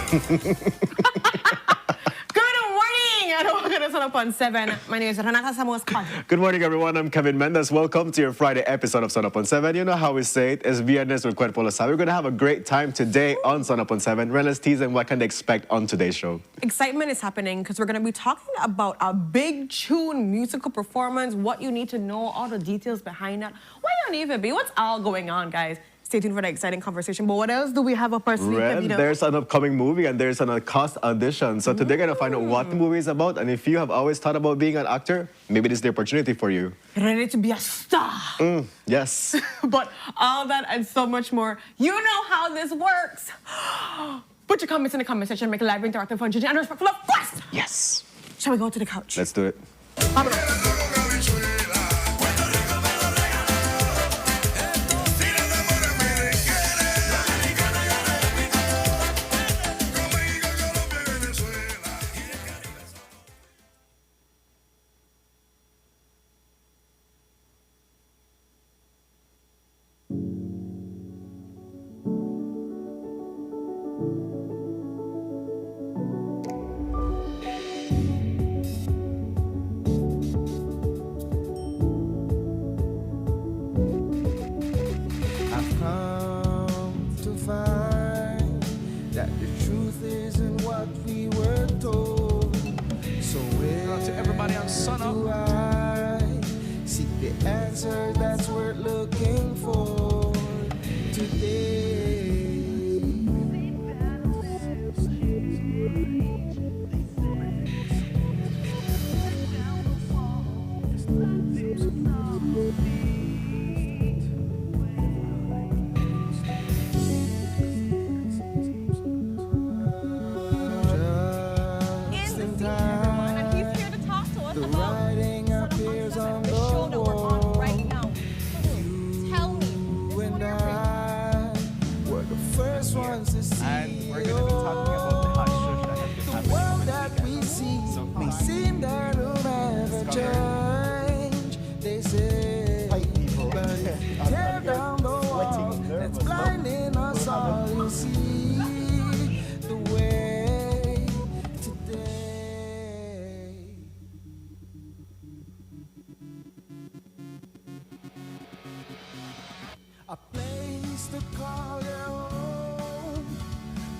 And welcome to Sunup on 7. My name is Renata Samos. Good morning, everyone. I'm Kevin Mendes. Welcome to your Friday episode of Sunup on 7. You know how we say it. It's Viernes with Cuerpo Lo Sabe. We're going to have a great time today on Sunup on 7. Let's tease and what can they expect on today's show. Excitement is happening because we're going to be talking about a big tune musical performance, what you need to know, all the details behind that. Why don't you even be? What's all going on, guys? Stay tuned for the exciting conversation. But what else do we have up our sleeve? There's an upcoming movie and there's an cast audition. So today we're going to find out what the movie is about. And if you have always thought about being an actor, maybe this is the opportunity for you. Ready to be a star. Yes. But all that and so much more, you know how this works. Put your comments in the comment section, make it live, interactive, fun, and respectful, of course. Yes. Shall we go to the couch? Let's do it. A place to call your home,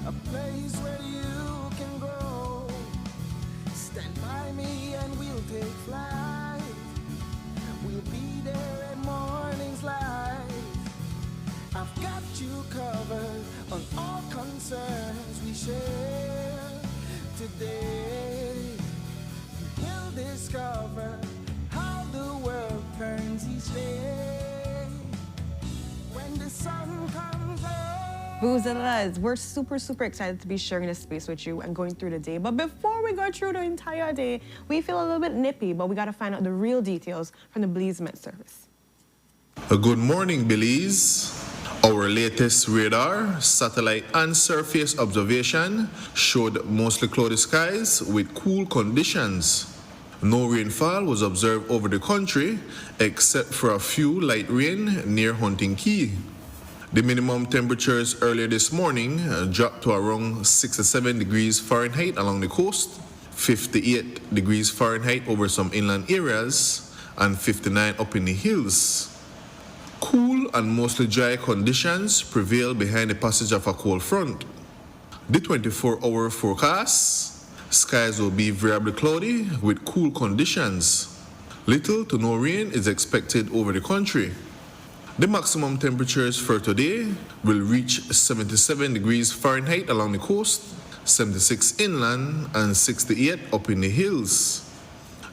a place where you can go. Stand by me and we'll take flight. We'll be there at morning's light. I've got you covered on all concerns we share today. You'll discover how the world turns each day. When the sun comes up. Boozers, we're super excited to be sharing this space with you and going through the day. But before we go through the entire day, we feel a little bit nippy, but we got to find out the real details from the Belize Met Service. Good morning, Belize. Our latest radar, satellite and surface observation showed mostly cloudy skies with cool conditions. No rainfall was observed over the country except for a few light rain near Hunting Key. The minimum temperatures earlier this morning dropped to around 67 degrees Fahrenheit along the coast, 58 degrees Fahrenheit over some inland areas, and 59 up in the hills. Cool and mostly dry conditions prevail behind the passage of a cold front. The 24-hour forecast: skies will be variably cloudy with cool conditions. Little to no rain is expected over the country. The maximum temperatures for today will reach 77 degrees Fahrenheit along the coast, 76 inland, and 68 up in the hills.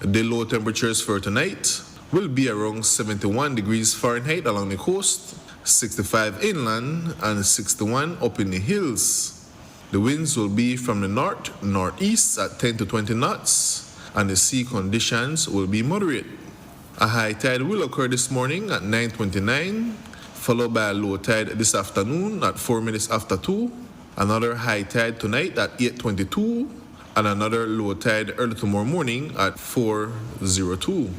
The low temperatures for tonight will be around 71 degrees Fahrenheit along the coast, 65 inland, and 61 up in the hills. The winds will be from the north-northeast at 10 to 20 knots, and the sea conditions will be moderate. A high tide will occur this morning at 9:29, followed by a low tide this afternoon at 4 minutes after 2, another high tide tonight at 8:22, and another low tide early tomorrow morning at 4:02.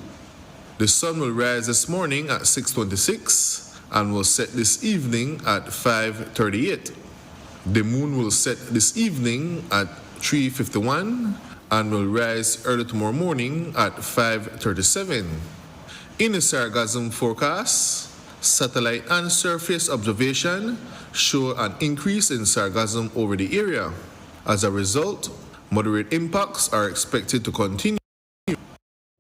The sun will rise this morning at 6:26 and will set this evening at 5:38. The moon will set this evening at 3:51 and will rise early tomorrow morning at 5:37. In the sargassum forecast, satellite and surface observation show an increase in sargassum over the area. As a result, moderate impacts are expected to continue.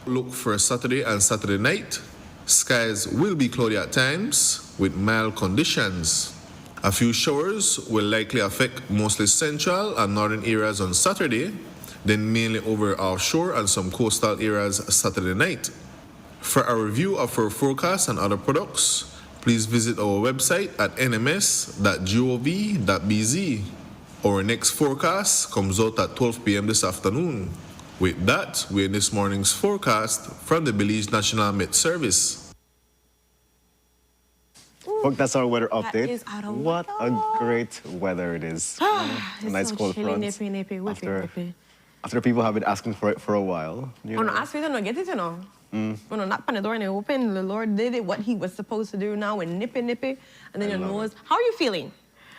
Look for Saturday and Saturday night. Skies will be cloudy at times with mild conditions. A few showers will likely affect mostly central and northern areas on Saturday, then mainly over offshore and some coastal areas Saturday night. For a review of our forecast and other products, please visit our website at nms.gov.bz. Our next forecast comes out at 12 p.m. this afternoon. With that, we end this morning's forecast from the Belize National Met Service. Folks, that's our weather That update. is our What a weather. great weather it is. It's Nice so cold chilly, front. nippy, nippy, whippy, After, whippy. after people have been asking for it for a while. You Oh, no, know. ask me to not get it, you know. When I knock on the door and they open, the Lord did it, what he was supposed to do now, and nippy, nippy. And then your love nose. How are you feeling?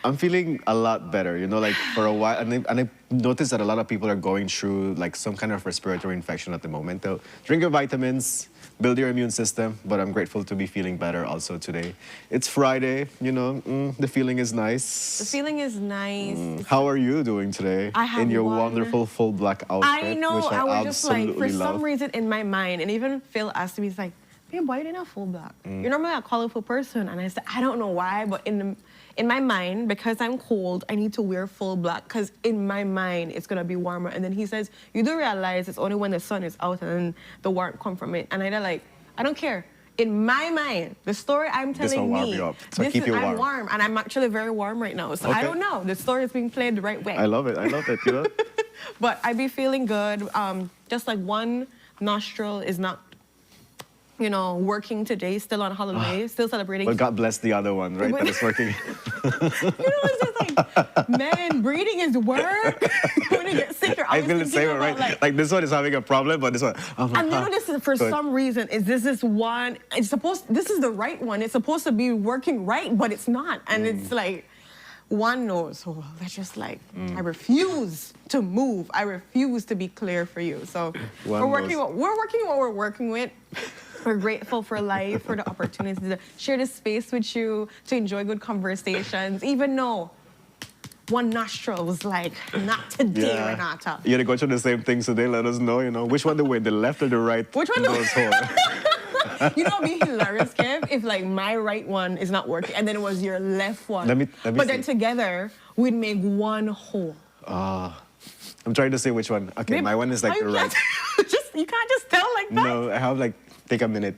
I'm feeling a lot better, you know, like for a while. And I noticed that a lot of people are going through like some kind of respiratory infection at the moment. So drink your vitamins, build your immune system. But I'm grateful to be feeling better also today. It's Friday, you know, the feeling is nice. The feeling is nice. How are you doing today? I have in your one- wonderful full black outfit, I know, which I was I just like, absolutely for love. some reason in my mind, and even Phil asked me, he's like, babe, why you didn't have full black? You're normally a colorful person. And I said, I don't know why, but in my mind, because I'm cold, I need to wear full black, because in my mind, it's going to be warmer. And then he says, you do realize it's only when the sun is out and then the warmth come from it. And I like, I don't care. In my mind, the story I'm This telling will warm me, you up. So this keep is, you I'm warm. warm, and I'm actually very warm right now. So I Okay. don't know. The story is being played the right way. I love it, you know. But I be feeling good. Just like one nostril is not, you know, working today, still on holiday, still celebrating. But God bless the other one, right? That is working. You know, it's just like, man, breathing is work. When you get sick, you're I always feel the thinking same, about, right? Like this one is having a problem, but this one, oh my and you know, this is for Good. some reason, this one, this is the right one. It's supposed to be working right, but it's not. And it's like, one knows. So that's just like, I refuse to move. I refuse to be clear for you. So One we're working knows. what we're working with. We're grateful for life, for the opportunity to share this space with you, to enjoy good conversations, even though one nostril was like, not today, Renata. You're gonna go through the same things today. Let us know, you know, which one to win, the left or the right? Which one to goes home. You know, it'd be hilarious, Kev, if like my right one is not working and then it was your left one. Let me but then see. together, we'd make one whole. I'm trying to say which one. Okay, Babe, my one is like how the you right. you can't just tell like that. No, I have like, take a minute.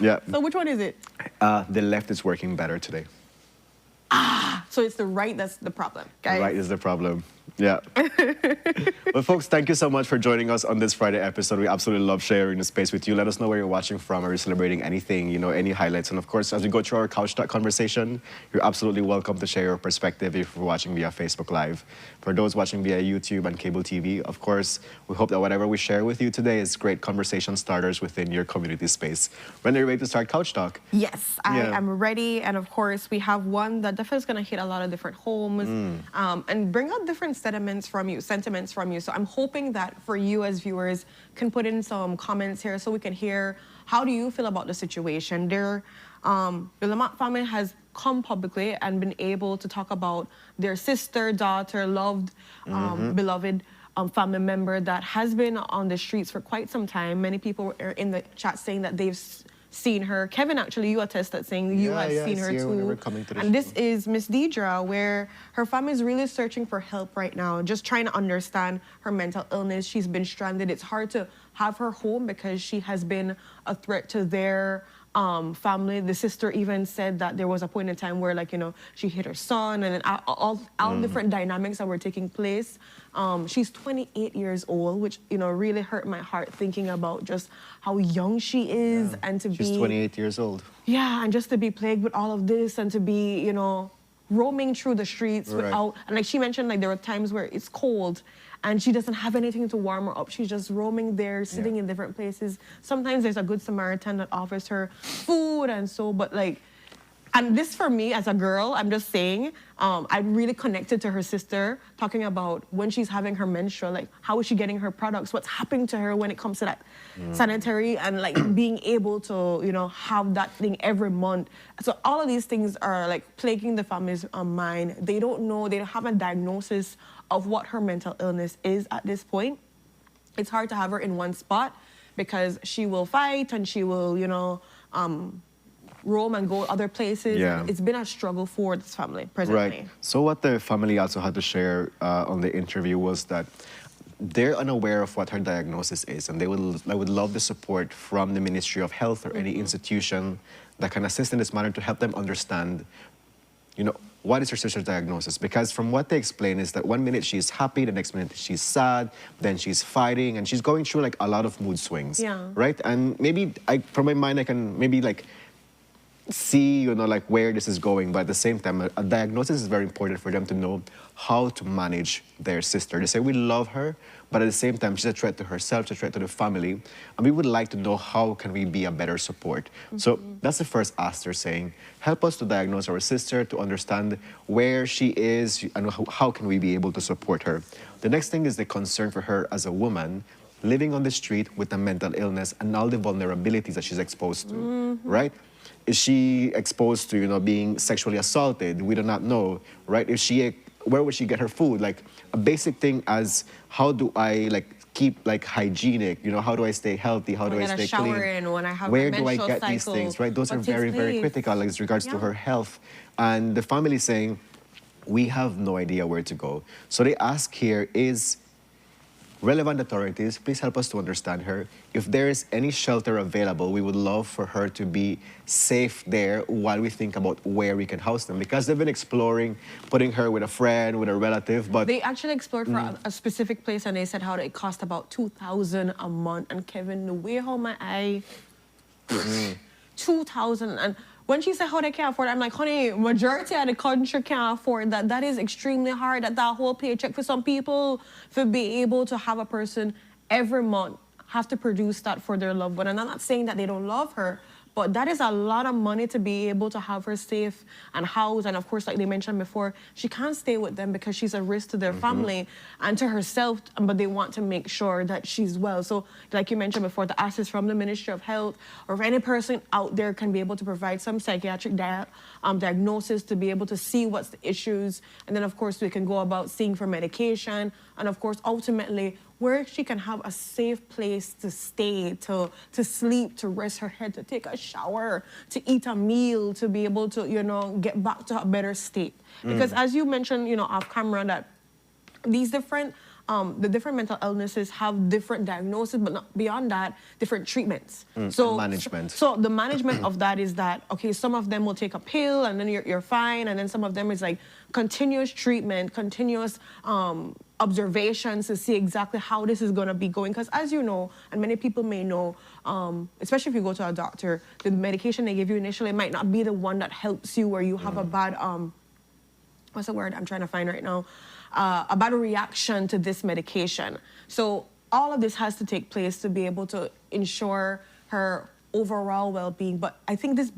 Yeah, So which one is it? the left is working better today. So it's the right that's the problem, guys. Right is the problem. Yeah. Well, folks, thank you so much for joining us on this Friday episode. We absolutely love sharing the space with you. Let us know where you're watching from. Are you celebrating anything, you know, any highlights? And of course, as we go through our Couch Talk conversation, you're absolutely welcome to share your perspective if you're watching via Facebook Live. For those watching via YouTube and cable TV, of course, we hope that whatever we share with you today is great conversation starters within your community space. When are you ready to start Couch Talk? Yes, I Yeah. am ready. And of course, we have one that definitely is going to hit a lot of different homes and bring out different sentiments from you. So I'm hoping that for you as viewers can put in some comments here so we can hear how do you feel about the situation. The Lamont family has come publicly and been able to talk about their sister, daughter, loved, beloved family member that has been on the streets for quite some time. Many people are in the chat saying that they've seen her. Kevin, actually, you attested saying you Yeah, have yeah, seen I her see her whenever too. coming to the And this show. is Miss Deidre, where her family is really searching for help right now, just trying to understand her mental illness. She's been stranded. It's hard to have her home because she has been a threat to their family. The sister even said that there was a point in time where, like, you know, she hit her son, and then all different dynamics that were taking place. She's 28 years old, which, you know, really hurt my heart thinking about just how young she is and to She's be 28 years old. yeah, and just to be plagued with all of this and to be, you know, roaming through the streets Right. without, and like she mentioned, like there were times where it's cold and she doesn't have anything to warm her up. She's just roaming there, sitting in different places. Sometimes there's a good Samaritan that offers her food and so, but like, And this for me as a girl, I'm just saying, I really connected to her sister, talking about when she's having her menstrual, like how is she getting her products, what's happening to her when it comes to that sanitary, and like being able to, you know, have that thing every month. So all of these things are like plaguing the family's mind. They don't know, they don't have a diagnosis of what her mental illness is at this point. It's hard to have her in one spot because she will fight and she will, you know, roam and go other places. Yeah. It's been a struggle for this family presently. Right. So what the family also had to share on the interview was that they're unaware of what her diagnosis is, and they would love the support from the Ministry of Health or any institution that can assist in this manner to help them understand, you know, what is her sister's diagnosis? Because from what they explain is that one minute she's happy, the next minute she's sad, then she's fighting, and she's going through like a lot of mood swings. Yeah. Right? And maybe from my mind, I can maybe like see, you know, like where this is going, but at the same time, a diagnosis is very important for them to know how to manage their sister. They say we love her, but at the same time, she's a threat to herself, she's a threat to the family, and we would like to know how can we be a better support. So that's the first ask they're saying, help us to diagnose our sister, to understand where she is, and how can we be able to support her. The next thing is the concern for her as a woman, living on the street with a mental illness and all the vulnerabilities that she's exposed to, right? Is she exposed to, you know, being sexually assaulted? We do not know, right? Where would she get her food? Like a basic thing as how do I like keep like hygienic? You know, how do I stay healthy? How do I stay clean? Shower in when I have Where my do I menstrual get these cycle? things, right? Those What are takes very, very place? critical like, as regards to her health. And the family is saying, we have no idea where to go. So they ask here is, relevant authorities, please help us to understand her. If there is any shelter available, we would love for her to be safe there while we think about where we can house them. Because they've been exploring, putting her with a friend, with a relative, but They actually explored for a specific place, and they said how it cost about $2,000 a month. And Kevin, the way how my eye, 2,000. And when she said how they can't afford it, I'm like, honey, majority of the country can't afford that. That is extremely hard. That whole paycheck for some people, to be able to have a person every month have to produce that for their loved one. And I'm not saying that they don't love her, but that is a lot of money to be able to have her safe and housed. And of course, like they mentioned before, she can't stay with them because she's a risk to their family and to herself, but they want to make sure that she's well. So like you mentioned before, the access from the Ministry of Health, or if any person out there can be able to provide some psychiatric diagnosis to be able to see what's the issues. And then of course, we can go about seeing for medication. And of course, ultimately, where she can have a safe place to stay, to sleep, to rest her head, to take a shower, to eat a meal, to be able to, you know, get back to a better state. Because as you mentioned, you know, off camera, that these different, the different mental illnesses have different diagnoses, but not beyond that, different treatments. So management. So the management of that is that, okay, some of them will take a pill and then you're fine. And then some of them is like continuous treatment, continuous observations to see exactly how this is going to be going. Because as you know, and many people may know, especially if you go to a doctor, the medication they give you initially might not be the one that helps you, or you have a bad, what's the word I'm trying to find right now? A bad reaction to this medication. So all of this has to take place to be able to ensure her overall well-being. But I think this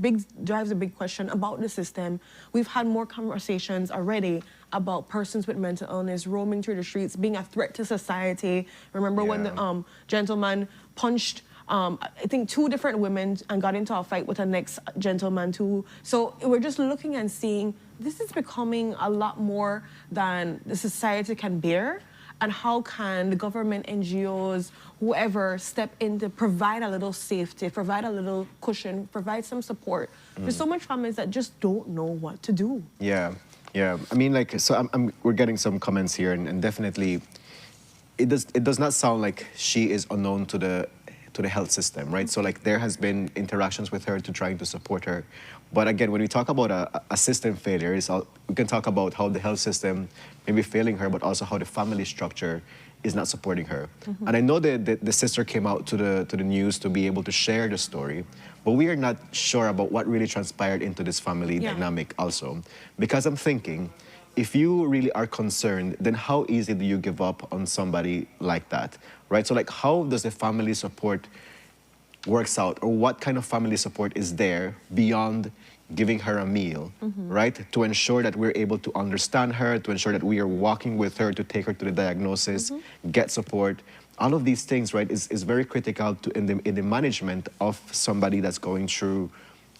drives a big question about the system. We've had more conversations already about persons with mental illness roaming through the streets, being a threat to society. Remember when the gentleman punched, I think, 2 different women and got into a fight with the next gentleman too. So we're just looking and seeing this is becoming a lot more than the society can bear. And how can the government, NGOs, whoever step in to provide a little safety, provide a little cushion, provide some support. There's so much families that just don't know what to do. yeah. I mean, like, so we're getting some comments here, and definitely, it does not sound like she is unknown to the health system, right? So like there has been interactions with her to trying to support her. But again, when we talk about a system failure, we can talk about how the health system may be failing her, but also how the family structure is not supporting her. And I know that the sister came out to the news to be able to share the story, but we are not sure about what really transpired into this family dynamic also. Because I'm thinking, if you really are concerned, then how easy do you give up on somebody like that, right? So like, how does the family support works out, or what kind of family support is there beyond giving her a meal, right? To ensure that we're able to understand her, to ensure that we are walking with her to take her to the diagnosis, get support. All of these things, right, is very critical in the management of somebody that's going through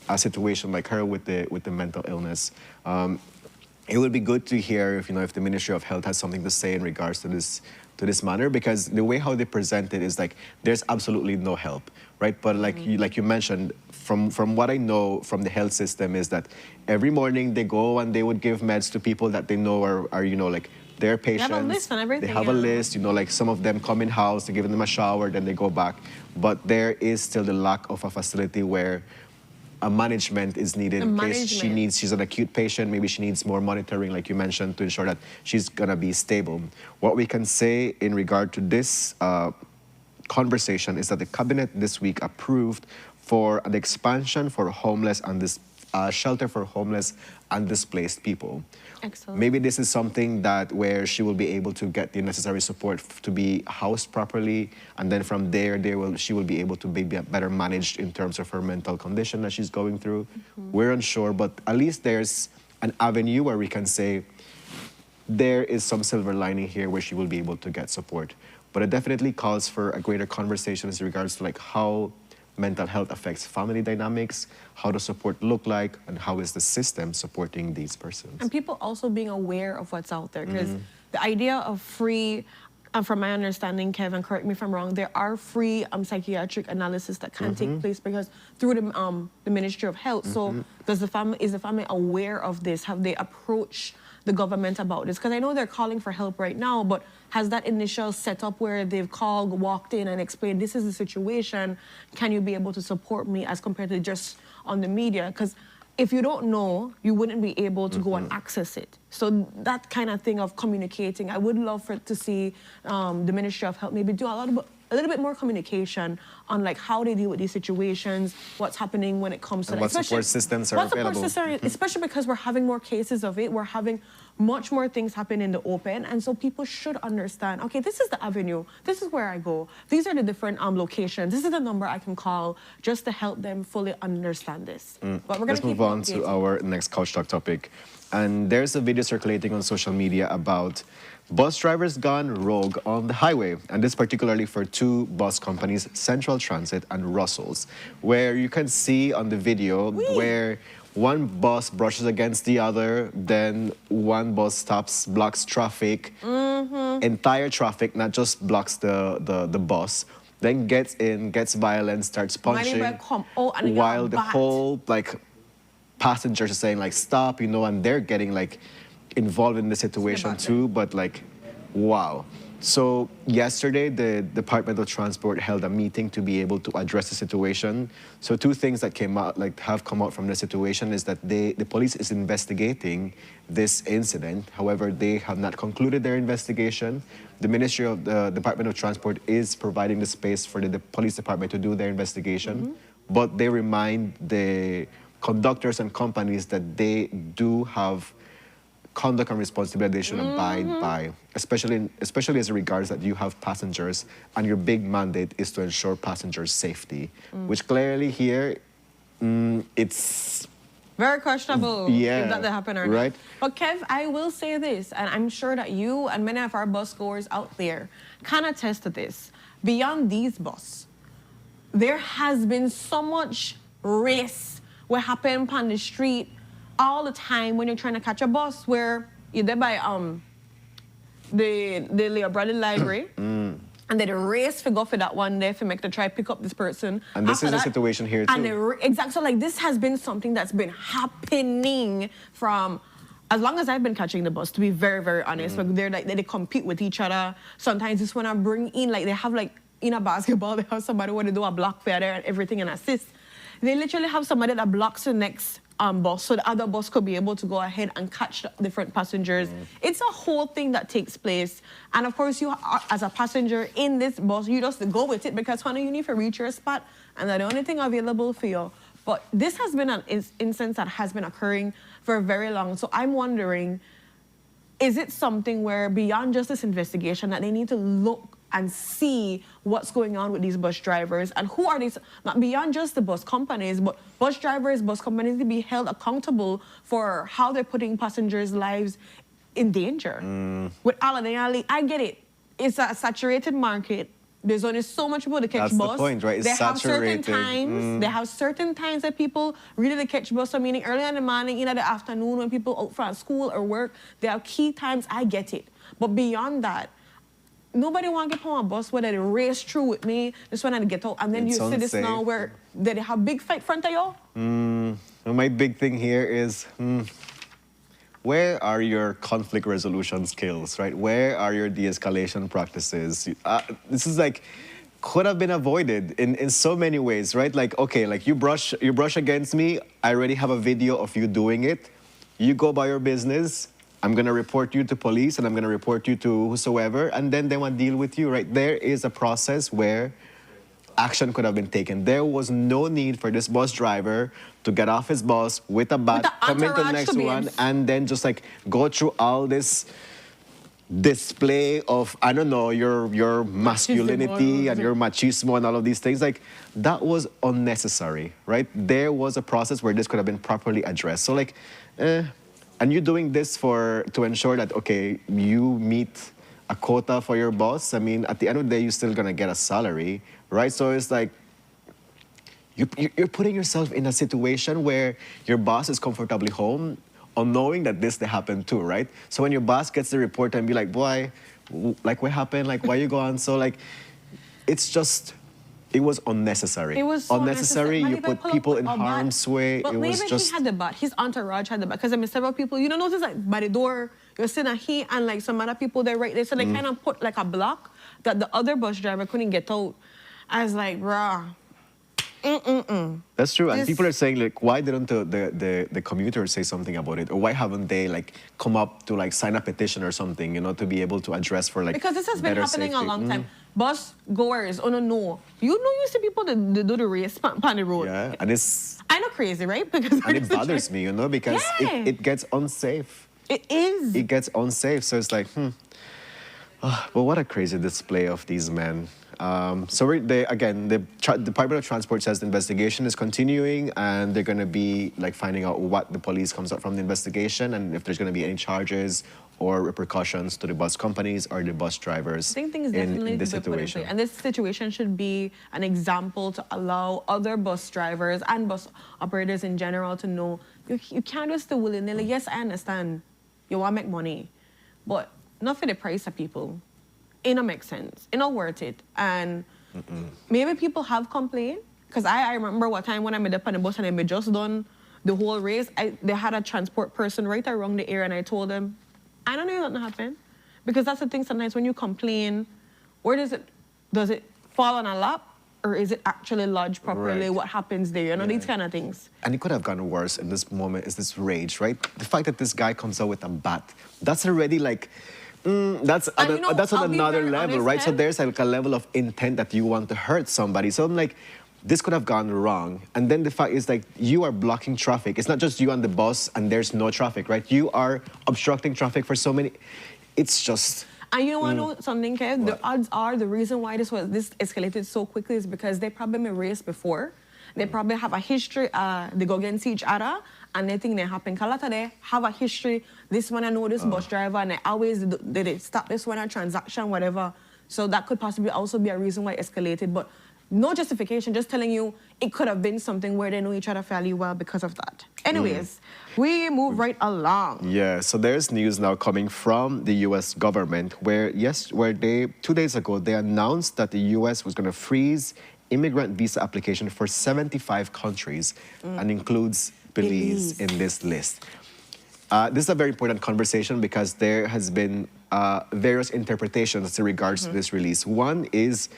a situation like her with the mental illness. It would be good to hear if the Ministry of Health has something to say in regards to this matter, because the way how they present it is like there's absolutely no help, right? But like you mentioned, from what I know from the health system is that every morning they go and they would give meds to people that they know are like their patients. They have a list and everything. They have a list, like some of them come in house, they give them a shower, then they go back. But there is still the lack of a facility where a management is needed in case she's an acute patient, maybe she needs more monitoring, like you mentioned, to ensure that she's gonna be stable. What we can say in regard to this conversation is that the cabinet this week approved for an expansion for homeless and this shelter for homeless and displaced people. Excellent. Maybe this is something that where she will be able to get the necessary support to be housed properly, and then from there, she will be able to be better managed in terms of her mental condition that she's going through. We're unsure, but at least there's an avenue where we can say there is some silver lining here where she will be able to get support. But it definitely calls for a greater conversation in regards to like how mental health affects family dynamics, how does support look like, and how is the system supporting these persons. And people also being aware of what's out there, because the idea of free, from my understanding, Kevin, correct me if I'm wrong, there are free psychiatric analysis that can take place because through the Ministry of Health. So is the family aware of this? Have they approached the government about this? Because I know they're calling for help right now, but has that initial setup where they've called, walked in and explained, this is the situation, can you be able to support me, as compared to just on the media? Because if you don't know, you wouldn't be able to go and access it. So that kind of thing of communicating, I would love to see the Ministry of Health maybe do a little bit more communication on like how they deal with these situations, what's happening when it comes to and what support systems are available. Especially because we're having more cases of it, we're having much more things happen in the open, and so people should understand, okay, this is the avenue, this is where I go, these are the different locations, this is the number I can call, just to help them fully understand this. But we're Let's move on to our next Couch Talk topic. And there's a video circulating on social media about bus drivers gone rogue on the highway, and this particularly for two bus companies, Central Transit and Russell's, where you can see on the video where one bus brushes against the other, then one bus stops, blocks traffic, entire traffic, not just blocks the bus, then gets in, gets violent, starts punching, while the whole passengers are saying like stop, and they're getting like involved in the situation too, but like, wow. So yesterday, the Department of Transport held a meeting to be able to address the situation. So two things that have come out from the situation is that the police is investigating this incident. However, they have not concluded their investigation. The Ministry of the Department of Transport is providing the space for the police department to do their investigation, but they remind the conductors and companies that they do have conduct and responsibility they should abide by, especially as it regards that you have passengers and your big mandate is to ensure passengers' safety, which clearly here, it's very questionable if that happened or right? not. But Kev, I will say this, and I'm sure that you and many of our bus goers out there can attest to this. Beyond these bus, there has been so much race what happen on the street all the time when you're trying to catch a bus, where you're there by the Leo Bradley Library, and then the race for go for that one there for make to try pick up this person. And this is the situation here too. And exactly, so like this has been something that's been happening from as long as I've been catching the bus, to be very, very honest. Like they compete with each other. Sometimes it's when I bring in, like they have like in a basketball, they have somebody when they do a block fair there and everything and assist. They literally have somebody that blocks the next bus, so the other bus could be able to go ahead and catch the different passengers. It's a whole thing that takes place. And of course, you are, as a passenger in this bus, you just go with it because, honey, you need to reach your spot, and that's the only thing available for you. But this has been an instance that has been occurring for very long. So I'm wondering, is it something where beyond just this investigation that they need to look and see what's going on with these bus drivers and who are these, not beyond just the bus companies, but bus drivers, bus companies to be held accountable for how they're putting passengers' lives in danger. With all of them, I get it. It's a saturated market. There's only so much people to catch That's bus. the point, right? It's they have certain saturated. times. They have certain times that people really to catch bus. So meaning early in the morning, in the afternoon, when people out from school or work, they have key times. I get it. But beyond that, nobody want to get on a bus where they race through with me. This one and get out, and then It's you see this unsafe. now where they have big fight front of you. Well, my big thing here is, where are your conflict resolution skills, right? Where are your de-escalation practices? This is like, could have been avoided in so many ways, right? Like, okay, like you brush against me, I already have a video of you doing it. You go by your business, I'm gonna report you to police and I'm gonna report you to whosoever, and then they want to deal with you, right? There is a process where action could have been taken. There was no need for this bus driver to get off his bus with a bat, With the come into the entourage next to be one, in- and then just like go through all this display of, I don't know, your masculinity and your machismo and all of these things. Like, that was unnecessary, right? There was a process where this could have been properly addressed. So like, and you're doing this to ensure that, okay, you meet a quota for your boss. I mean, at the end of the day, you're still gonna get a salary, right? So it's like, you're putting yourself in a situation where your boss is comfortably home, unknowing that this happened too, right? So when your boss gets the report and be like, boy, like what happened? Like, why you gone? So like, it's just, it was unnecessary. It was so unnecessary. Not You even put pull people up in a bat. harm's way. But It maybe was just. he had the bat. His entourage had the bat. Because I mean, several people, you don't notice like by the door, you're seeing a he and like some other people there right there. So they kind of put like a block that the other bus driver couldn't get out. I was like, bruh. That's true, and This- people are saying like, why didn't the commuters say something about it, or why haven't they like come up to like sign a petition or something, you know, to be able to address for like Because this has been better happening safety. a long time. Bus goers, oh no. You know, you see people that do the race on the road. Yeah, and it's I know crazy, right? Because and it bothers me, you know, because Yeah. it gets unsafe. It is. It gets unsafe, so it's like, but what a crazy display of these men. So the Department of Transport says the investigation is continuing, and they're going to be like finding out what the police comes up from the investigation, and if there's going to be any charges or repercussions to the bus companies or the bus drivers I think things definitely in this need to be put in situation. place. And this situation should be an example to allow other bus drivers and bus operators in general to know you can't just do willy-nilly. Yes, I understand. You want to make money, but not for the price of people. It don't make sense. It not worth it. And maybe people have complained. Because I remember one time when I made up on the bus and I had just done the whole race, they had a transport person right around the area and I told them, I don't know nothing happened. Because that's the thing sometimes when you complain, where does it fall on a lap? Or is it actually lodged properly? Right. What happens there? You know, these kind of things. And it could have gone worse in this moment, is this rage, right? The fact that this guy comes out with a bat, that's already like, that's And you know, that's I'll on be another very level, honest, right? So Kev. there's like a level of intent that you want to hurt somebody. So I'm like, this could have gone wrong. And then the fact is like, you are blocking traffic. It's not just you on the bus and there's no traffic, right? You are obstructing traffic for so many, it's just. And you want to know something, Kev? The odds are the reason why this escalated so quickly is because they probably been raced before. They probably have a history. They go against each other, and they think they happen. Kalata they have a history. This one I know this bus driver, and they always they stop this one a transaction, whatever. So that could possibly also be a reason why it escalated. But no justification, just telling you it could have been something where they know each other fairly well because of that. Anyways, we move right along. Yeah, so there's news now coming from the U.S. government where 2 days ago, they announced that the U.S. was going to freeze immigrant visa application for 75 countries and includes Belize in this list. This is a very important conversation because there has been various interpretations in regards to this release. One is,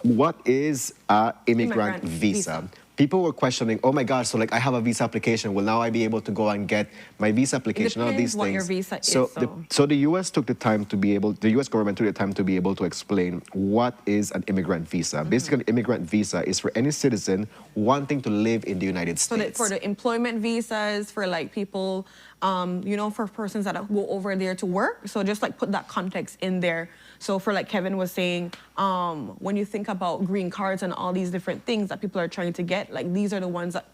what is an immigrant visa? People were questioning, oh my gosh, so like I have a visa application, will now I be able to go and get my visa application, all of these Depends what things. your visa is, So the US took the time to be able, the US government took the time to be able to explain what is an immigrant visa. Basically, an immigrant visa is for any citizen wanting to live in the United So States. that for the employment visas, for like people you know, for persons that go over there to work. So just like put that context in there. So for like Kevin was saying, when you think about green cards and all these different things that people are trying to get, like these are the ones that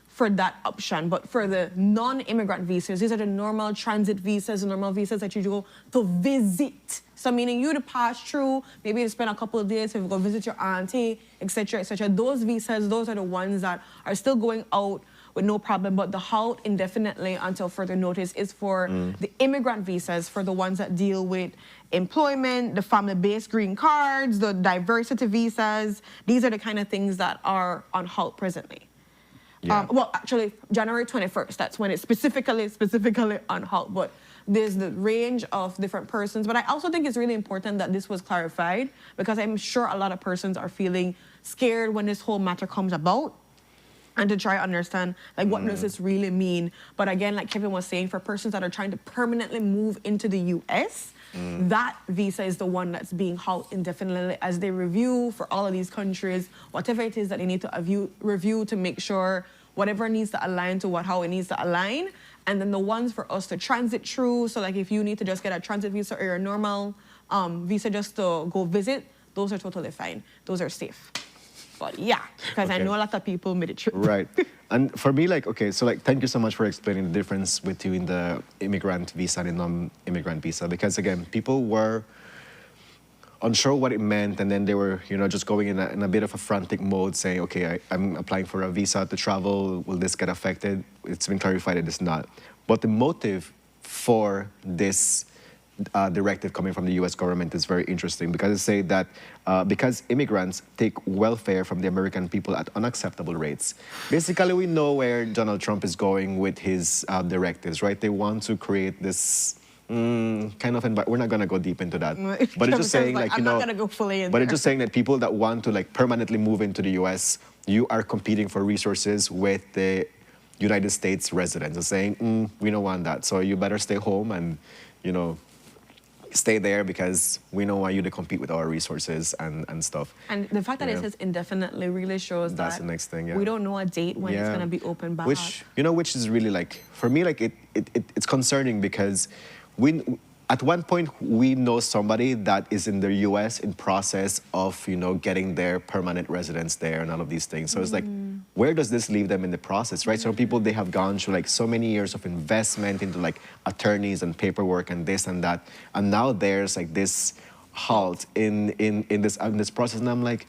for that option. But for the non-immigrant visas, these are the normal transit visas, the normal visas that you do to visit. So meaning you to pass through, maybe you spend a couple of days, if you go visit your auntie, etc., etc. Those visas, those are the ones that are still going out with no problem, but the halt indefinitely until further notice is for the immigrant visas, for the ones that deal with employment, the family-based green cards, the diversity visas. These are the kind of things that are on halt presently. Yeah. Well, actually, January 21st, that's when it's specifically on halt, but there's the range of different persons. But I also think it's really important that this was clarified, because I'm sure a lot of persons are feeling scared when this whole matter comes about, and to try to understand, like, what does this really mean? But again, like Kevin was saying, for persons that are trying to permanently move into the U.S., that visa is the one that's being held indefinitely as they review for all of these countries, whatever it is that they need to review to make sure whatever needs to align to how it needs to align. And then the ones for us to transit through, so like if you need to just get a transit visa or your normal visa just to go visit, those are totally fine. Those are safe. But yeah, because I know a lot of people made it true. Right. And for me, like, okay, so like, thank you so much for explaining the difference between the immigrant visa and the non-immigrant visa. Because again, people were unsure what it meant, and then they were, you know, just going in a bit of a frantic mode, saying, okay, I'm applying for a visa to travel. Will this get affected? It's been clarified that it's not. But the motive for this directive coming from the U.S. government is very interesting, because it say that because immigrants take welfare from the American people at unacceptable rates. Basically, we know where Donald Trump is going with his directives, right? They want to create this kind of environment. We're not going to go deep into that. But it's just saying, like, you know, I'm not going to go fully in but there. it's just saying that people that want to, like, permanently move into the U.S., you are competing for resources with the United States residents and saying, we don't want that. So you better stay home and, you know, stay there, because we don't want you to compete with our resources and stuff. And the fact that it says indefinitely really shows That's that the next thing, yeah. we don't know a date when it's going to be open back. Which, you know, which is really, like, for me, like, it's concerning, because at one point we know somebody that is in the U.S. in process of, you know, getting their permanent residence there and all of these things. So it's like, where does this leave them in the process, right? Some people, they have gone through, like, so many years of investment into, like, attorneys and paperwork and this and that, and now there's, like, this halt in this process, and I'm like,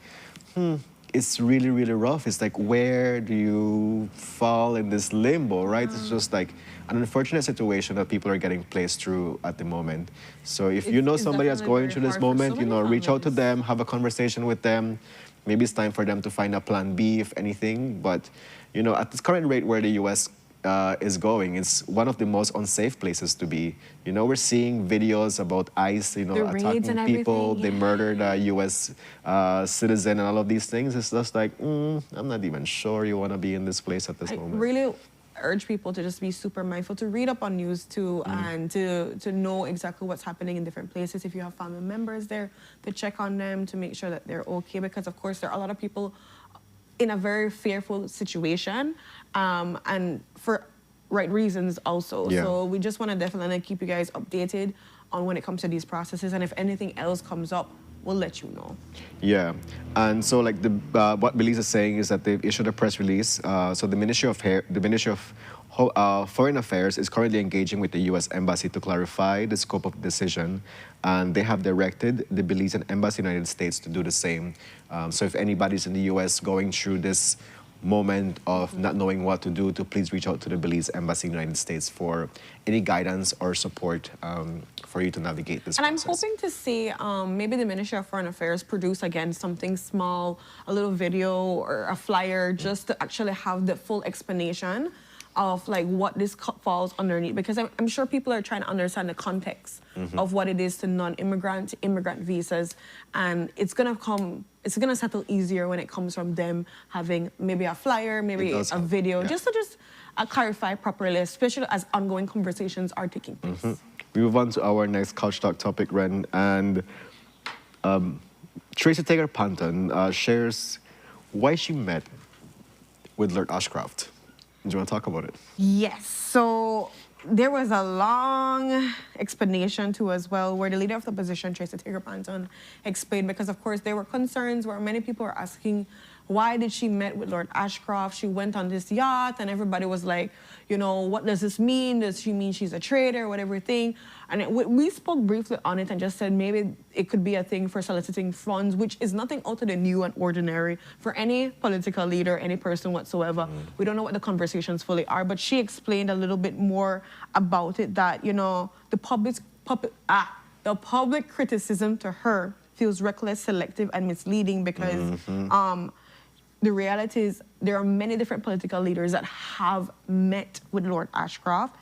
it's really, really rough. It's like, where do you fall in this limbo, right? It's just like an unfortunate situation that people are getting placed through at the moment. So if you know It's somebody that's definitely going through very this hard for so moment, you many know, reach out to families. them, have a conversation with them. Maybe it's time for them to find a plan B, if anything. But, you know, at this current rate where the U.S. Is going, it's one of the most unsafe places to be. You know, we're seeing videos about ICE, you know, The raids attacking and people. everything, They murdered a U.S. Citizen and all of these things. It's just like, I'm not even sure you want to be in this place at this I moment. really urge people to just be super mindful, to read up on news too, and to know exactly what's happening in different places. If you have family members there, to check on them, to make sure that they're okay, because of course there are a lot of people in a very fearful situation, and for right reasons also. Yeah. So we just want to definitely keep you guys updated on when it comes to these processes, and if anything else comes up, we'll let you know. Yeah, and so like what Belize is saying is that they've issued a press release. So the Ministry of Foreign Affairs is currently engaging with the U.S. Embassy to clarify the scope of the decision, and they have directed the Belizean Embassy in the United States to do the same. So if anybody's in the U.S. going through this moment of not knowing what to do, to please reach out to the Belize Embassy in the United States for any guidance or support for you to navigate this And process. I'm hoping to see maybe the Ministry of Foreign Affairs produce again something small, a little video or a flyer, just to actually have the full explanation of like what this falls underneath, because I'm sure people are trying to understand the context of what it is to non-immigrant, to immigrant visas, and it's gonna settle easier when it comes from them having maybe a flyer, maybe does a help, video, yeah. just to clarify properly, especially as ongoing conversations are taking place. We move on to our next Couch Talk topic, Ren, and Tracy Taylor Panton shares why she met with Lord Ashcroft. Do you want to talk about it? Yes. So there was a long explanation too as well, where the leader of the opposition, Tracy Tigger Panton, explained, because of course there were concerns where many people were asking, why did she met with Lord Ashcroft? She went on this yacht, and everybody was like, you know, what does this mean? Does she mean she's a traitor, whatever thing? And we spoke briefly on it and just said maybe it could be a thing for soliciting funds, which is nothing out of the new and ordinary for any political leader, any person whatsoever. We don't know what the conversations fully are, but she explained a little bit more about it, that, you know, the public criticism to her feels reckless, selective, and misleading, because the reality is there are many different political leaders that have met with Lord Ashcroft.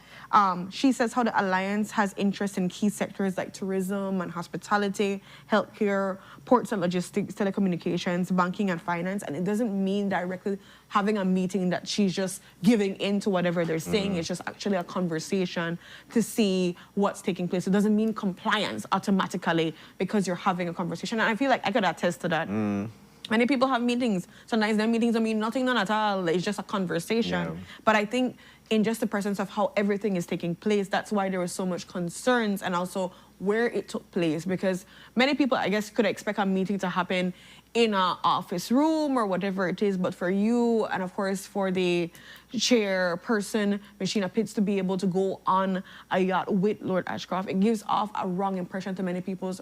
She says how the alliance has interest in key sectors like tourism and hospitality, healthcare, ports and logistics, telecommunications, banking and finance. And it doesn't mean directly having a meeting that she's just giving in to whatever they're saying. It's just actually a conversation to see what's taking place. It doesn't mean compliance automatically because you're having a conversation. And I feel like I could attest to that. Many people have meetings. Sometimes their meetings don't mean nothing, none at all. It's just a conversation. Yeah. But I think in just the presence of how everything is taking place, that's why there was so much concerns, and also where it took place. Because many people, I guess, could expect a meeting to happen in an office room or whatever it is. But for you, and of course for the chairperson, Machina Pitts, to be able to go on a yacht with Lord Ashcroft, it gives off a wrong impression to many people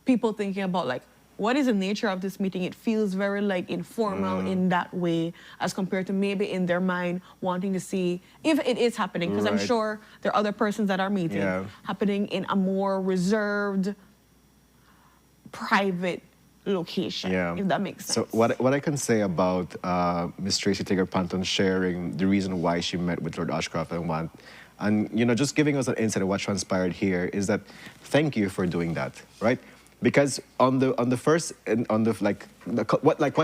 thinking about, like, what is the nature of this meeting? It feels very like informal in that way, as compared to maybe in their mind wanting to see if it is happening. Because I'm sure there are other persons that are meeting happening in a more reserved, private location, if that makes sense. So what I can say about Miss Tracy Tigger Panton sharing the reason why she met with Lord Ashcroft and you know, just giving us an insight of what transpired here is that thank you for doing that, right? Because what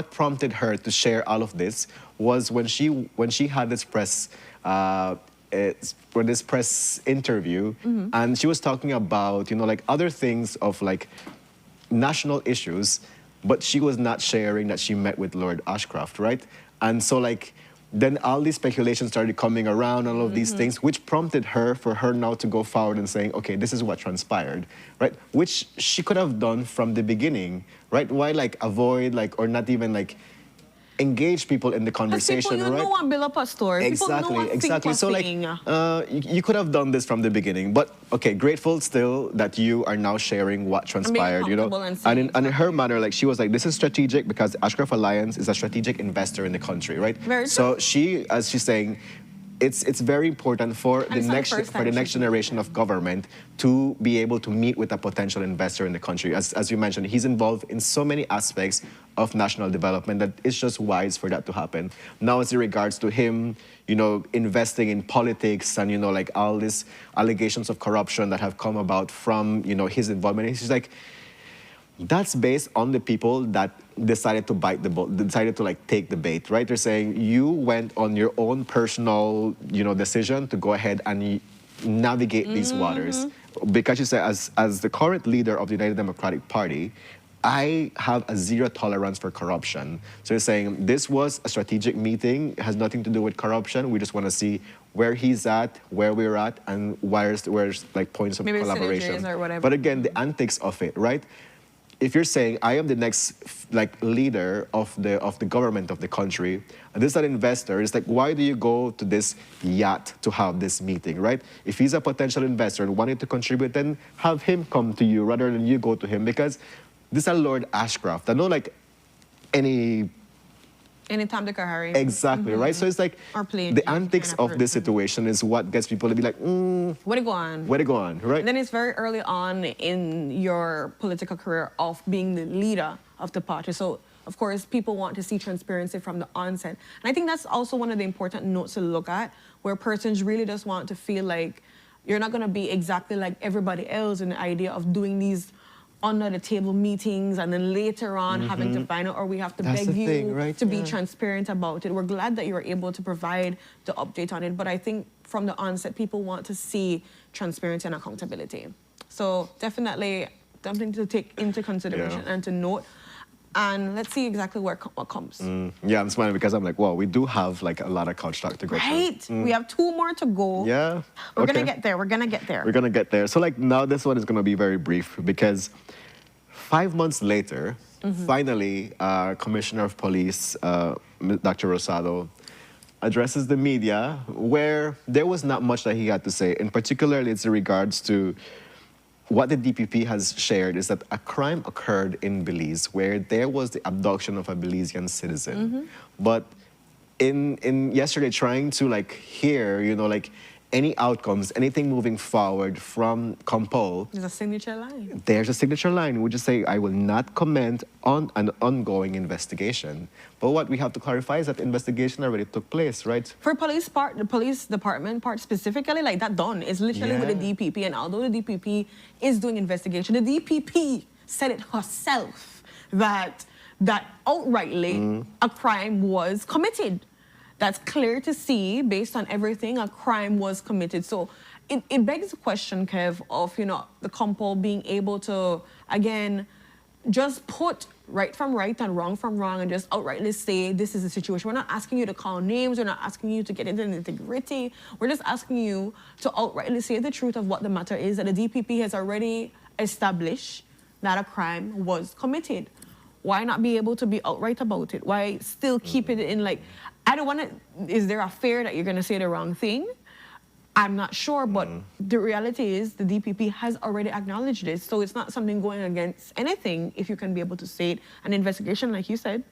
prompted her to share all of this was when she had this press interview, and she was talking about, you know, like other things of like national issues, but she was not sharing that she met with Lord Ashcroft, right? And so like then all these speculations started coming around, all of these things, which prompted for her now to go forward and saying, okay, this is what transpired, right? Which she could have done from the beginning, right? Why like avoid, like, or not even like engage people in the conversation, people, you right? don't want to build up a story. Exactly. So like, you could have done this from the beginning, but okay, grateful still that you are now sharing what transpired, you know? And in her manner, like she was like, this is strategic because Ashcroft Alliance is a strategic investor in the country, right? So she, as she's saying, it's very important for the next generation of government to be able to meet with a potential investor in the country. As you mentioned, he's involved in so many aspects of national development that it's just wise for that to happen. Now, as in regards to him, you know, investing in politics and, you know, like all these allegations of corruption that have come about from, you know, his involvement, he's like, that's based on the people that decided to bite the bullet, decided to like take the bait, right? They're saying you went on your own personal, you know, decision to go ahead and navigate these waters. Because you say, as the current leader of the United Democratic Party, I have a zero tolerance for corruption. So you're saying this was a strategic meeting, it has nothing to do with corruption. We just want to see where he's at, where we're at, and where's like points of maybe collaboration. Or whatever. But again, the antics of it, right? If you're saying I am the next like leader of the government of the country, and this is an investor, it's like, why do you go to this yacht to have this meeting, right? If he's a potential investor and wanting to contribute, then have him come to you rather than you go to him, because this is a Lord Ashcroft. I know like any Tom, Dick, or Harry. Exactly, right? So it's like the antics of this situation is what gets people to be like, where to go on? Where to go on, right? And then it's very early on in your political career of being the leader of the party. So, of course, people want to see transparency from the onset. And I think that's also one of the important notes to look at, where persons really just want to feel like you're not going to be exactly like everybody else in the idea of doing these under the table meetings and then later on having to find out, or we have to beg you to be transparent about it. We're glad that you're able to provide the update on it, but I think from the onset, people want to see transparency and accountability. So definitely something to take into consideration and to note. and let's see exactly what comes. Yeah, I'm smiling because I'm like, wow, we do have like a lot of couch talk to go through. Right? We have 2 more to go. Yeah. We're okay. gonna get there. We're gonna get there. We're gonna get there. So like now this one is gonna be very brief because 5 months later, finally, Commissioner of Police, Dr. Rosado, addresses the media where there was not much that he had to say. In particular, it's in regards to what the DPP has shared is that a crime occurred in Belize where there was the abduction of a Belizean citizen. But in yesterday, trying to like hear, you know, like any outcomes, anything moving forward from Compol, There's a signature line. there's a signature line. We just say, I will not comment on an ongoing investigation. But what we have to clarify is that the investigation already took place, right? For police part, the police department part specifically, like that done is literally with the DPP. And although the DPP is doing investigation, the DPP said it herself that outrightly a crime was committed. That's clear to see based on everything, a crime was committed. So it begs the question, Kev, of, you know, the Compol being able to, again, just put right from right and wrong from wrong and just outrightly say this is the situation. We're not asking you to call names. We're not asking you to get into the nitty-gritty. We're just asking you to outrightly say the truth of what the matter is, that the DPP has already established that a crime was committed. Why not be able to be outright about it? Why still keep it in like, I don't want to, is there a fear that you're going to say the wrong thing? I'm not sure, but the reality is the DPP has already acknowledged this. So it's not something going against anything if you can be able to say it. An investigation, like you said,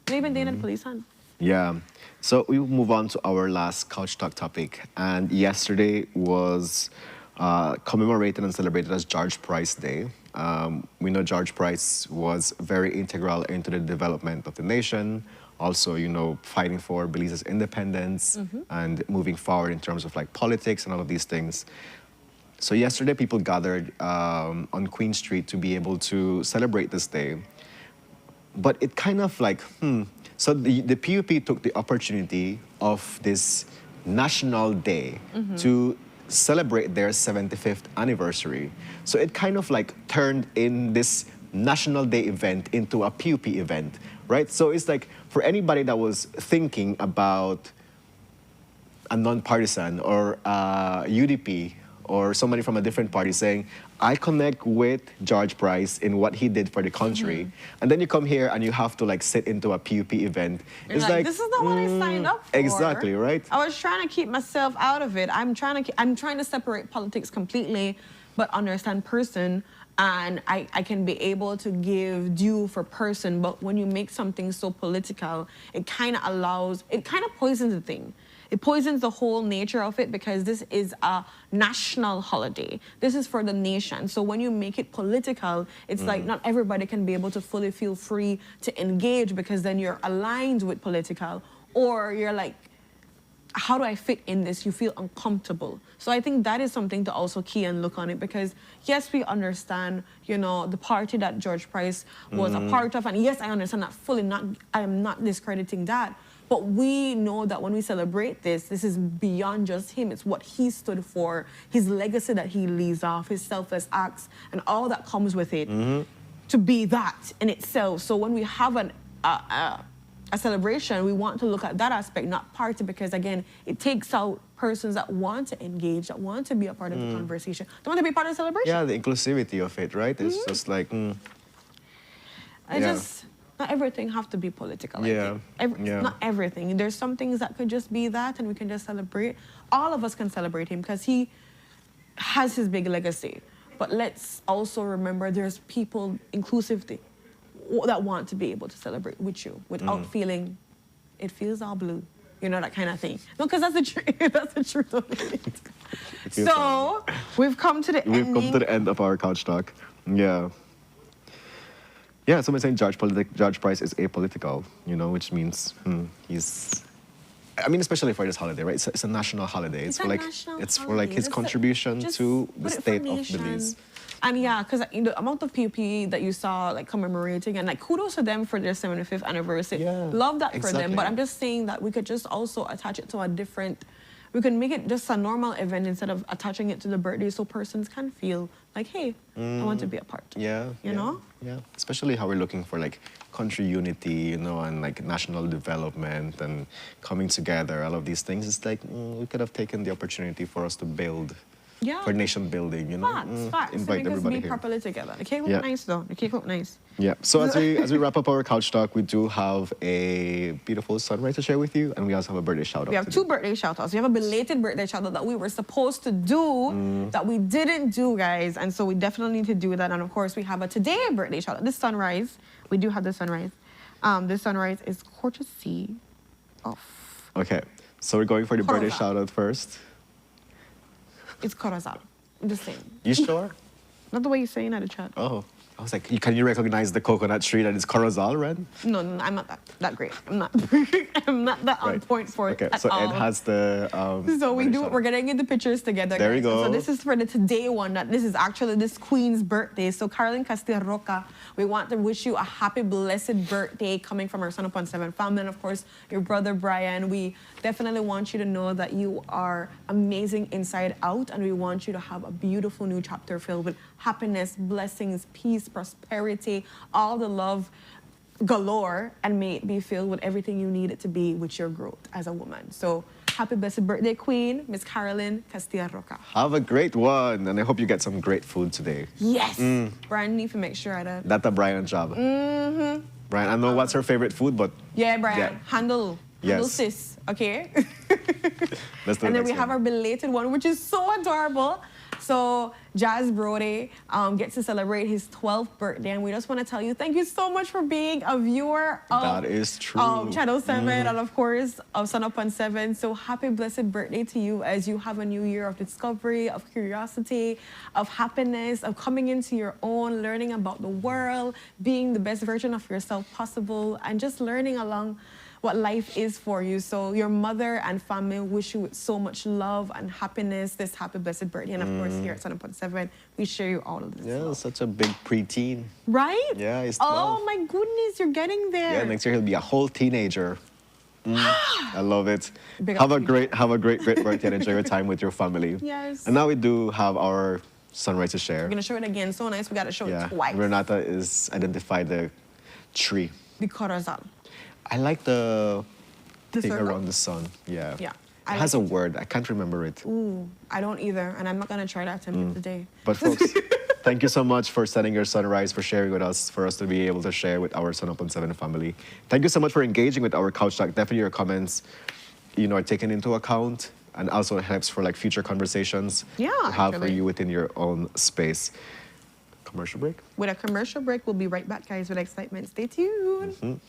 not even Dana the police hand. Yeah. So we will move on to our last couch talk topic. And yesterday was commemorated and celebrated as George Price Day. We know George Price was very integral into the development of the nation. Also, you know, fighting for Belize's independence and moving forward in terms of like politics and all of these things. So yesterday, people gathered on Queen Street to be able to celebrate this day. But it kind of like, So the PUP took the opportunity of this national day to celebrate their 75th anniversary. So it kind of like turned in this National Day event into a PUP event, right? So it's like for anybody that was thinking about a non-partisan or UDP or somebody from a different party saying, I connect with George Price in what he did for the country. And then you come here and you have to like sit into a PUP event. It's like, this is not what I signed up for. Exactly, right? I was trying to keep myself out of it. I'm trying to separate politics completely, but understand person. And I can be able to give due for person, but when you make something so political, it kind of poisons the thing. It poisons the whole nature of it because this is a national holiday. This is for the nation. So when you make it political, it's like not everybody can be able to fully feel free to engage because then you're aligned with political, or you're like, how do I fit in this? You feel uncomfortable. So I think that is something to also key and look on it because yes, we understand, you know, the party that George Price was a part of. And yes, I understand that fully. I am not discrediting that. But we know that when we celebrate this is beyond just him. It's what he stood for, his legacy that he leaves off, his selfless acts, and all that comes with it to be that in itself. So when we have a celebration, we want to look at that aspect, not party, because again, it takes out persons that want to engage, that want to be a part of the conversation, that want to be part of the celebration. Yeah, the inclusivity of it, right? It's just like, Not everything have to be political. Yeah. Not everything. There's some things that could just be that, and we can just celebrate. All of us can celebrate him because he has his big legacy. But let's also remember there's people, inclusivity, that want to be able to celebrate with you without feeling it feels all blue, you know, that kind of thing. No, because that's the truth. That's the truth of it. So we've come to the ending. We've come to the end of our couch talk. Yeah. Yeah, someone saying George Price is apolitical, you know, which means he's. I mean, especially for this holiday, right? It's a national holiday. It's for like his contribution to the state of Belize. And yeah, because the amount of PUP that you saw like commemorating and like kudos to them for their 75th anniversary. Yeah, Love that for them. exactly. But I'm just saying that we could just also attach it to a different we can make it just a normal event instead of attaching it to the birthday, so persons can feel like, hey, I want to be a part. Yeah. You know? Yeah. Especially how we're looking for like country unity, you know, and like national development and coming together, all of these things. It's like we could have taken the opportunity for us to build. Yeah. For nation building, you know. Facts. Invite So everybody be here. properly together. The cake look Yeah. nice though. The cake look nice. Yeah. So as we wrap up our couch talk, we do have a beautiful sunrise to share with you, and we also have a birthday shout out. We have two birthday shout outs. We have a belated birthday shout out that we were supposed to do that we didn't do, guys. And so we definitely need to do that. And of course, we have a today birthday shout out. This sunrise, we do have the sunrise. This sunrise is courtesy of. Okay. So we're going for the birthday Corazon. shout out first. It's Corazon. I'm just saying. You sure? Not the way you're saying it in the chat. Oh. I was like, can you recognize the coconut tree that is Corazon, Ren? No, I'm not that great. I'm not. I'm not that on Right. point for it Okay. at So all. Ed has the. So we birthday do. shout We're out. getting into pictures together. There we guys. go. So this is for the today one. That this is actually this queen's birthday. So Carolyn Castillo Roca, we want to wish you a happy, blessed birthday coming from our Sunup on 7 family, and of course your brother Brian. We definitely want you to know that you are amazing inside out, and we want you to have a beautiful new chapter filled with happiness, blessings, peace, prosperity, all the love galore, and may it be filled with everything you need it to be with your growth as a woman. So happy blessed birthday, Queen, Miss Carolyn Castillo Roca. Have a great one, and I hope you get some great food today. Yes! Brian need to make sure I don't. That's a Brian job. Brian, I know what's her favorite food, but Yeah, Brian, Yeah. handle Yes. sis, okay? let's do And the then we next have one. our belated one, which is so adorable. So Jazz Brody gets to celebrate his 12th birthday, and we just want to tell you thank you so much for being a viewer of That is true. Channel 7 and of course of Sunup on 7. So happy blessed birthday to you as you have a new year of discovery, of curiosity, of happiness, of coming into your own, learning about the world, being the best version of yourself possible, and just learning along what life is for you. So your mother and family wish you with so much love and happiness this happy blessed birthday. And of course here at Sunup on 7, we share you all of this Yeah, love. such a big preteen. Right? Yeah, he's Oh 12. my goodness, you're getting there. Yeah, next year he'll be a whole teenager. I love it. Big Have up a to you. great birthday and enjoy your time with your family. Yes. And now we do have our sunrise to share. We're gonna show it again. So nice. We gotta show Yeah, it twice. Renata is identified the tree. The corazon. I like the The thing circle? around the sun. Yeah. Yeah, It I has like a word. I can't remember it. Ooh, I don't either, and I'm not gonna try that attempt today. But folks, thank you so much for sending your sunrise, for sharing with us, for us to be able to share with our Sunup on 7 family. Thank you so much for engaging with our couch talk. Definitely your comments, are taken into account, and also it helps for like future conversations Yeah, to have for actually. you within your own space. Commercial break. With a commercial break, we'll be right back, guys, with excitement. Stay tuned.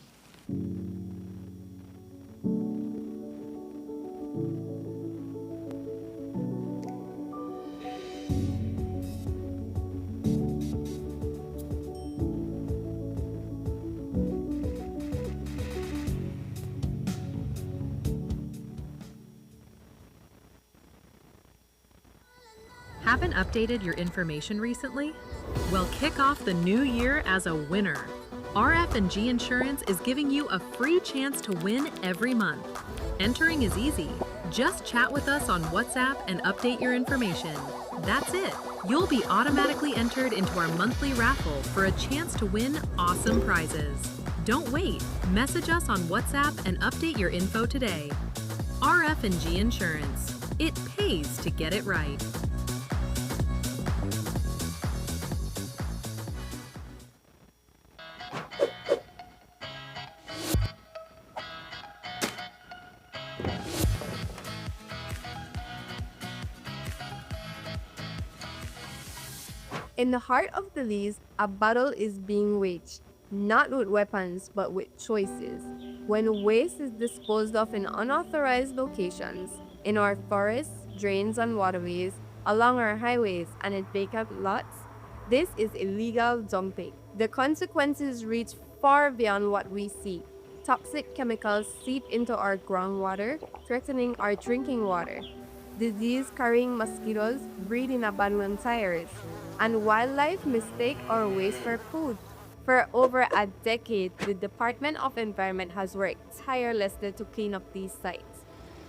Haven't updated your information recently? Well, kick off the new year as a winner. RF&G Insurance is giving you a free chance to win every month. Entering is easy. Just chat with us on WhatsApp and update your information. That's it. You'll be automatically entered into our monthly raffle for a chance to win awesome prizes. Don't wait. Message us on WhatsApp and update your info today. RF&G Insurance. It pays to get it right. In the heart of Belize, a battle is being waged, not with weapons, but with choices. When waste is disposed of in unauthorized locations, in our forests, drains, and waterways, along our highways, and in vacant lots, this is illegal dumping. The consequences reach far beyond what we see. Toxic chemicals seep into our groundwater, threatening our drinking water. Disease-carrying mosquitoes breed in abandoned tires, and wildlife mistake our waste for food. For over a decade, the Department of Environment has worked tirelessly to clean up these sites.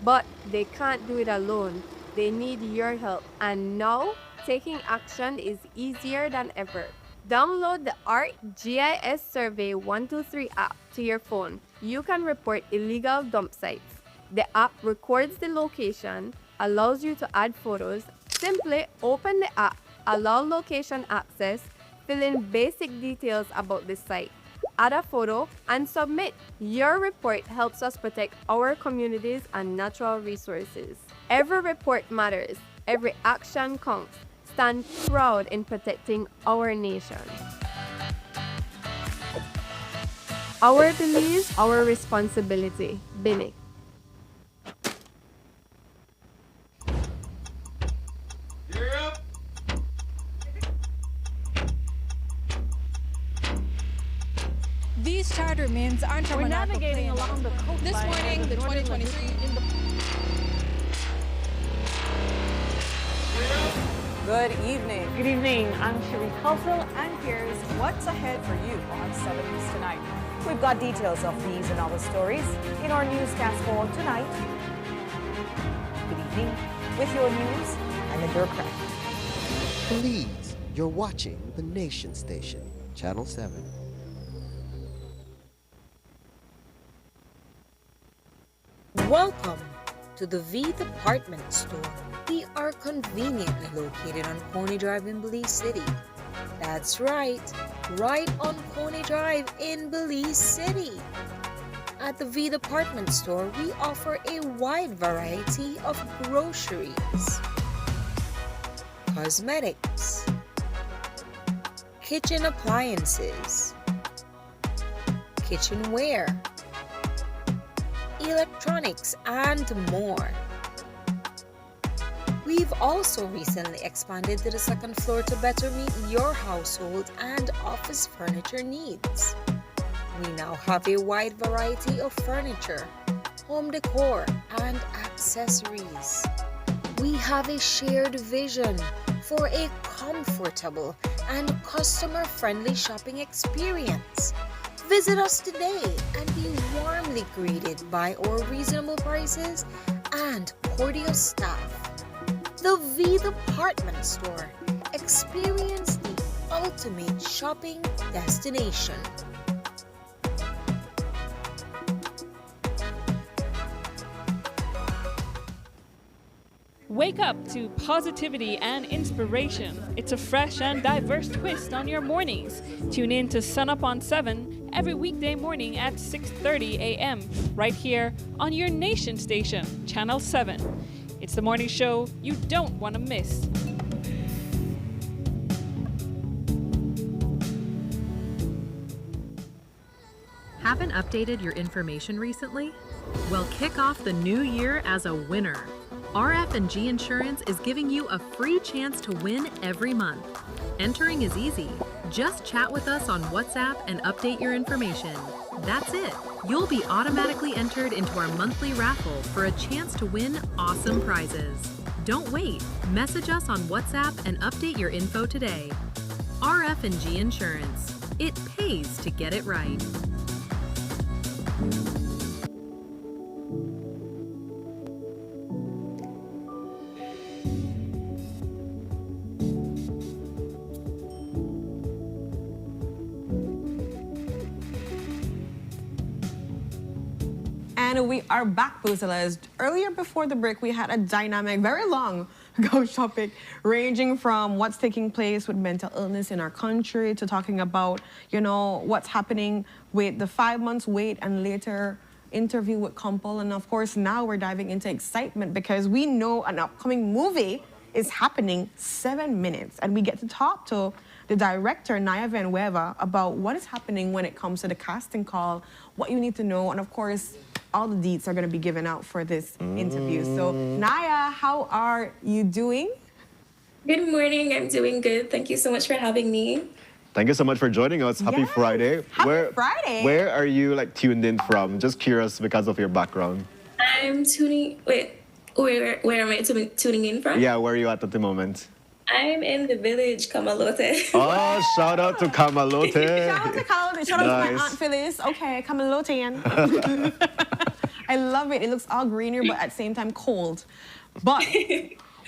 But they can't do it alone. They need your help. And now, taking action is easier than ever. Download the ArcGIS Survey 123 app to your phone. You can report illegal dump sites. The app records the location, allows you to add photos. Simply open the app, allow location access, fill in basic details about the site, add a photo, and submit. Your report helps us protect our communities and natural resources. Every report matters. Every action counts. Stand proud in protecting our nation. Our Belize, our responsibility. Bini. These charter means aren't from We're an Apple navigating plane. along the coastline. This morning, the 2023 in the Good evening. Good evening. I'm Cherie Kelso, and here's what's ahead for you on 7 News tonight. We've got details of these and other stories in our newscast for tonight. Good evening. With your news, I'm Indra Craig. Belize, you're watching the Nation Station, Channel 7. Welcome to the V Department Store. We are conveniently located on Coney Drive in Belize City. That's right on Coney Drive in Belize City. At the V Department Store, we offer a wide variety of groceries, cosmetics, kitchen appliances, kitchenware, electronics, and more. We've also recently expanded to the second floor to better meet your household and office furniture needs. We now have a wide variety of furniture, home decor, and accessories. We have a shared vision for a comfortable and customer-friendly shopping experience. Visit us today and be warmly greeted by our reasonable prices and cordial staff. The V Department Store. Experience the ultimate shopping destination. Wake up to positivity and inspiration. It's a fresh and diverse twist on your mornings. Tune in to Sunup on 7 every weekday morning at 6:30 a.m. right here on your Nation Station, Channel 7. It's the morning show you don't want to miss. Haven't updated your information recently? Well, kick off the new year as a winner. RF&G Insurance is giving you a free chance to win every month. Entering is easy. Just chat with us on WhatsApp and update your information. That's it. You'll be automatically entered into our monthly raffle for a chance to win awesome prizes. Don't wait. Message us on WhatsApp and update your info today. RF&G Insurance. It pays to get it right. And we are back, Boozlers. Earlier before the break, we had a dynamic, very long ghost topic, ranging from what's taking place with mental illness in our country to talking about, what's happening with the 5 months wait and later interview with Kumpel. And of course, now we're diving into excitement because we know an upcoming movie is happening 7 minutes. And we get to talk to the director, Naya Villanueva, about what is happening when it comes to the casting call, what you need to know, and of course, all the deets are going to be given out for this interview. So, Naya, how are you doing? Good morning. I'm doing good. Thank you so much for having me. Thank you so much for joining us. Happy Yes, Friday. happy Friday. Where are you tuned in from? Just curious because of your background. I'm tuning. Wait, where am I tuning in from? Yeah, where are you at the moment? I'm in the village, Kamalote. Oh, shout out to Kamalote. Shout out to Kamalote. Shout out to my Nice. Aunt Phyllis. Okay, Kamalotean. I love it. It looks all greener, but at the same time cold. But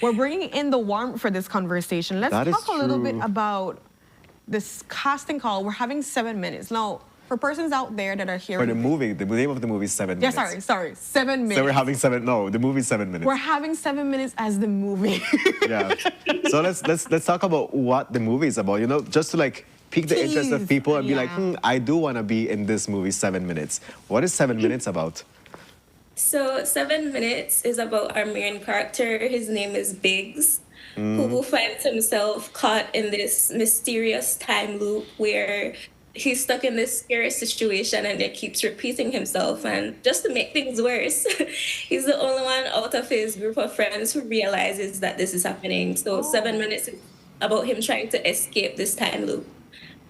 we're bringing in the warmth for this conversation. Let's That is talk a little bit true. about this casting call. We're having 7 minutes. Now, for persons out there that are For hearing... the movie, the name of the movie is 7 Yeah, minutes. sorry. 7 minutes. So we're having the movie's 7 minutes. We're having 7 minutes as the movie. Yeah. So let's talk about what the movie is about. You know, just to like pique the interest of Tease. people and be like, Yeah. I do want to be in this movie 7 minutes. What is 7 minutes about? So 7 minutes is about our main character. His name is Biggs, who finds himself caught in this mysterious time loop where he's stuck in this scary situation and it keeps repeating himself. And just to make things worse, he's the only one out of his group of friends who realizes that this is happening. So 7 minutes is about him trying to escape this time loop.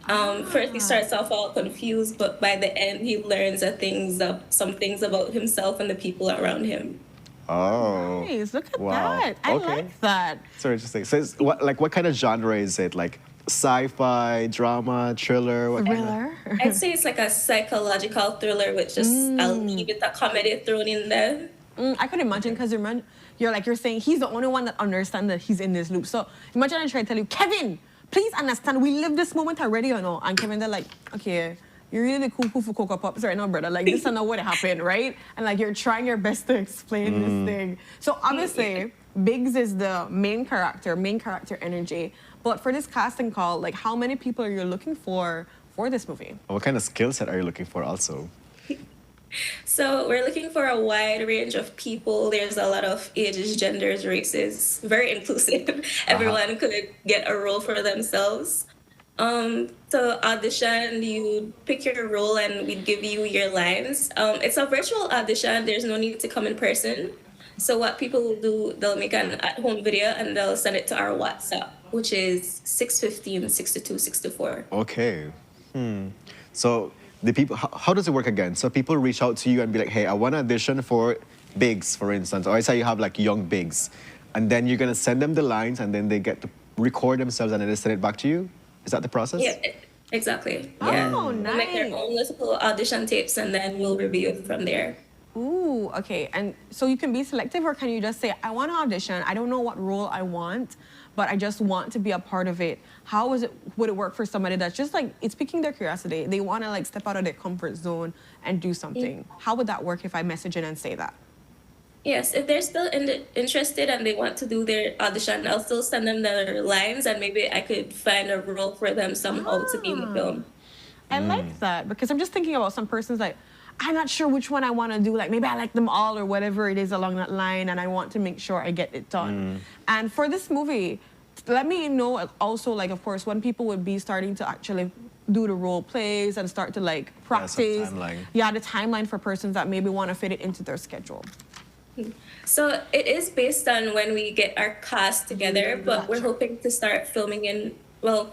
First, he starts off all confused, but by the end, he learns some things about himself and the people around him. Oh. Nice. Look at Wow. that. I Okay. like that. So interesting. So it's, what kind of genre is it? Like sci-fi, drama, thriller? What kind of- Thriller. I'd say it's like a psychological thriller with just a little bit of comedy thrown in there. I could imagine because you're saying he's the only one that understands that he's in this loop. So imagine I try to tell you, Kevin, please understand, we live this moment already or no? And Kevin, they're like, okay, you're really cool for Cocoa Pops right now, brother. Like, this is not what happened, right? And like, you're trying your best to explain this thing. So obviously, Biggs is the main character energy. But for this casting call, like, how many people are you looking for this movie? What kind of skill set are you looking for also? So we're looking for a wide range of people. There's a lot of ages, genders, races, very inclusive. Everyone could get a role for themselves. To audition, you pick your role and we give you your lines. It's a virtual audition. There's no need to come in person. So what people will do, they'll make an at-home video and they'll send it to our WhatsApp, which is 615-6264. Okay. So the people, how does it work again? So people reach out to you and be like, hey, I want to audition for Biggs, for instance. Or I say you have like young Biggs. And then you're going to send them the lines and then they get to record themselves and then they send it back to you? Is that the process? Yeah, exactly. Yeah. Oh, They'll make their nice. own little audition tapes and then we'll review it from there. Ooh, okay. And so you can be selective, or can you just say, I want to audition, I don't know what role I want, but I just want to be a part of it. Would it work for somebody that's just like, it's piquing their curiosity, they want to like step out of their comfort zone and do something? How would that work if I message in and say that? Yes, if they're still interested and they want to do their audition, I'll still send them their lines and maybe I could find a role for them somehow to be in the film. I like that, because I'm just thinking about some persons like, I'm not sure which one I want to do. Like, maybe I like them all or whatever it is along that line, and I want to make sure I get it done. And for this movie, let me know also, like, of course, when people would be starting to actually do the role plays and start to, like, practice. timeline. Yeah, the timeline for persons that maybe want to fit it into their schedule. So it is based on when we get our cast together, but we're hoping to start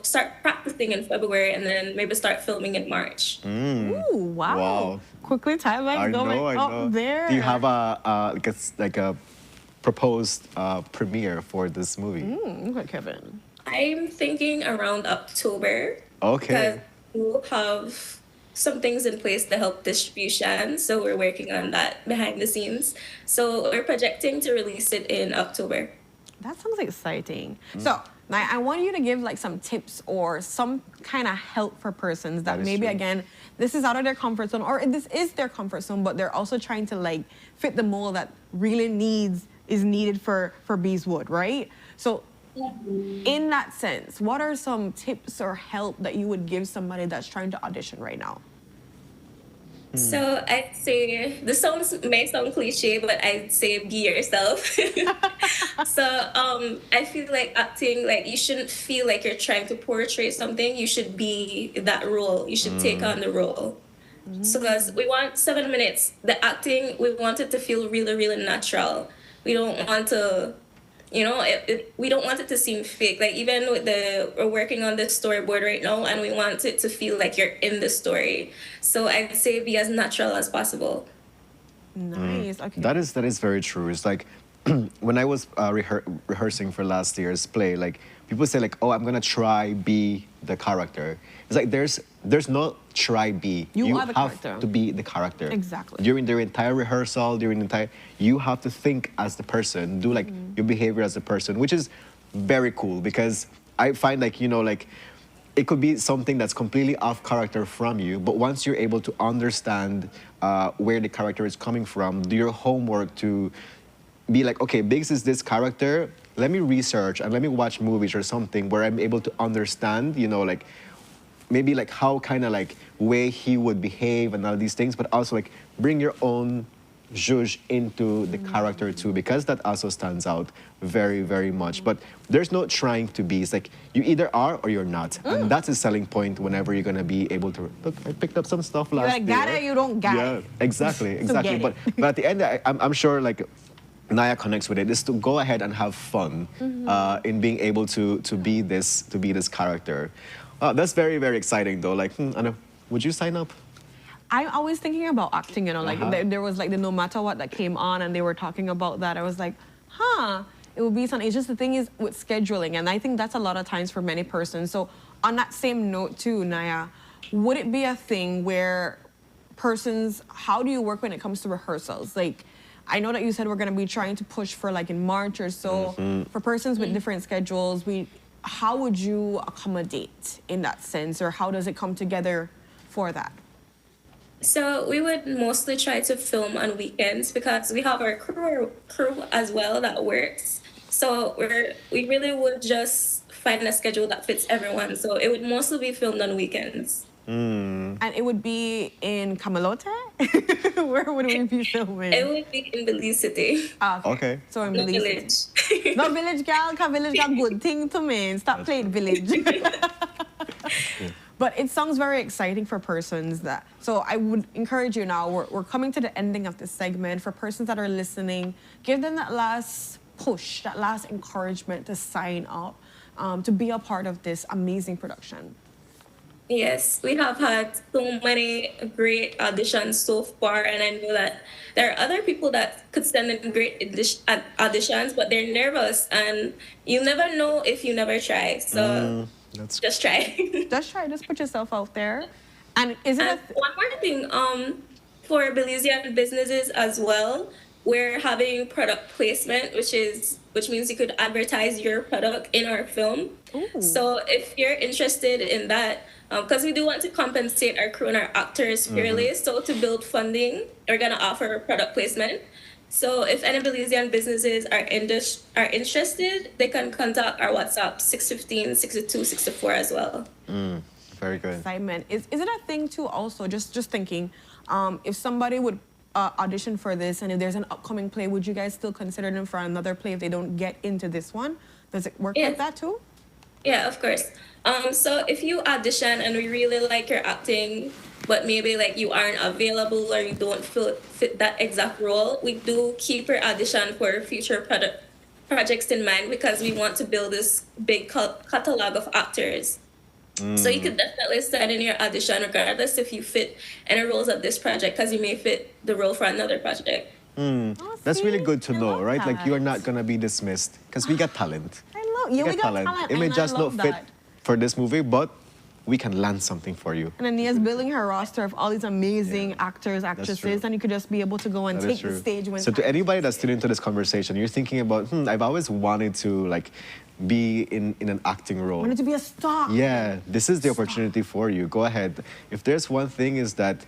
start practicing in February and then maybe start filming in March. Ooh, wow. Wow. Quickly timeline going up there. Do you have a proposed premiere for this movie? Okay, Kevin. I'm thinking around October. Okay. Because we'll have some things in place to help distribution. So we're working on that behind the scenes. So we're projecting to release it in October. That sounds exciting. So, now I want you to give like some tips or some kind of help for persons that That is maybe, true. again, this is out of their comfort zone, or this is their comfort zone, but they're also trying to like fit the mold that really is needed for Beeswood, right? So, in that sense, what are some tips or help that you would give somebody that's trying to audition right now? So I'd say may sound cliche, but I'd say be yourself. So I feel like acting, like you shouldn't feel like you're trying to portray something. You should be that role. You should take on the role. So because we want 7 minutes, the acting, we want it to feel really, really natural. We don't want to, we don't want it to seem fake. Like even with we're working on the storyboard right now and we want it to feel like you're in the story. So I'd say be as natural as possible. Nice. Okay. That is very true. It's like when I was rehearsing for last year's play, like people say like, oh, I'm gonna try be the character. It's like there's no try be. You are the have character. to be the character. Exactly. During their entire rehearsal, you have to think as the person, do like your behavior as a person, which is very cool because I find like, like it could be something that's completely off character from you, but once you're able to understand where the character is coming from, do your homework to be like, okay, Biggs is this character. Let me research and let me watch movies or something where I'm able to understand, like maybe like how kind of like way he would behave and all these things, but also like bring your own zhuzh into the character too, because that also stands out very, very much. But there's no trying to be. It's like you either are or you're not. And that's a selling point whenever you're going to be able to, look, I picked up some stuff last You got it, you don't got yeah, it. exactly, exactly. get But at the end, I'm sure like Naya connects with it, is to go ahead and have fun in being able to be this character. That's very, very exciting though. Like, Anna, would you sign up? I'm always thinking about acting, like there was like the No Matter What that came on and they were talking about that. I was like, it would be something. It's just the thing is with scheduling, and I think that's a lot of times for many persons. So on that same note too, Naya, would it be a thing where persons, how do you work when it comes to rehearsals? Like, I know that you said we're gonna be trying to push for like in March or so. For persons with different schedules, how would you accommodate in that sense, or how does it come together for that? So we would mostly try to film on weekends because we have our crew as well that works. So we really would just find a schedule that fits everyone. So it would mostly be filmed on weekends. And it would be in Camalote? Where would we be filming? It would be in Belize City. Okay. So in No Belize village. City. No village girl, because village got good thing to me. Stop playing village. But it sounds very exciting for persons that. So I would encourage you now, we're coming to the ending of this segment. For persons that are listening, give them that last push, that last encouragement to sign up, to be a part of this amazing production. Yes, we have had so many great auditions so far, and I know that there are other people that could send in great auditions, but they're nervous, and you never know if you never try. So just try. Just try. Just put yourself out there. And is it one more thing? For Belizean businesses as well, we're having product placement, which means you could advertise your product in our film. Ooh. So if you're interested in that, because we do want to compensate our crew and our actors fairly, so to build funding, we're gonna offer product placement. So if any Belizean businesses are interested, they can contact our WhatsApp 615-6264 as well. Very good. Excitement. Is it a thing too also, just thinking, if somebody would audition for this and if there's an upcoming play, would you guys still consider them for another play if they don't get into this one? Does it work like that too? Yeah, of course. So if you audition and we really like your acting, but maybe like you aren't available or you don't fit that exact role, we do keep your audition for future projects in mind because we want to build this big catalog of actors. So you could definitely send in your audition regardless if you fit any roles of this project, because you may fit the role for another project. That's really good to know, right? Like you are not gonna be dismissed because we got talent. I love you. We got talent. It may and just I not love fit that. for this movie, but we can land something for you. And then Nia's building her roster of all these amazing actors, actresses, and you could just be able to go and That is take the true. stage when So to anybody that's tuning into this conversation, you're thinking about, I've always wanted to like be in an acting role. wanted to be a star. Yeah, this is the opportunity for you. Go ahead. If there's one thing is that,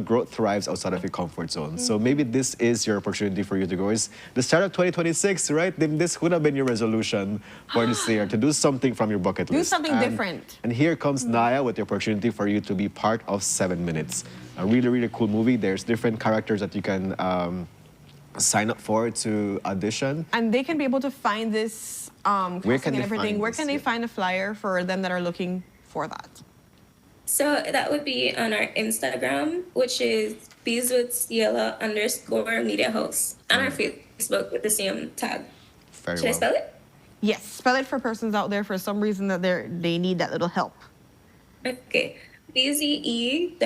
growth thrives outside of your comfort zone. So maybe this is your opportunity for you to go. It's the start of 2026, right? Then this would have been your resolution for this year, to do something from your bucket list. Do something different. And here comes Naya with the opportunity for you to be part of 7 Minutes. A really, really cool movie. There's different characters that you can sign up for to audition. And they can be able to find this Where casting can they and everything. find Where this? can they Yeah. find a flyer for them that are looking for that? So that would be on our Instagram, which is _media house, and our Facebook with the same tag. Very Should I well. spell it? Yes, spell it for persons out there for some reason that they need that little help. Okay. BZEWOOD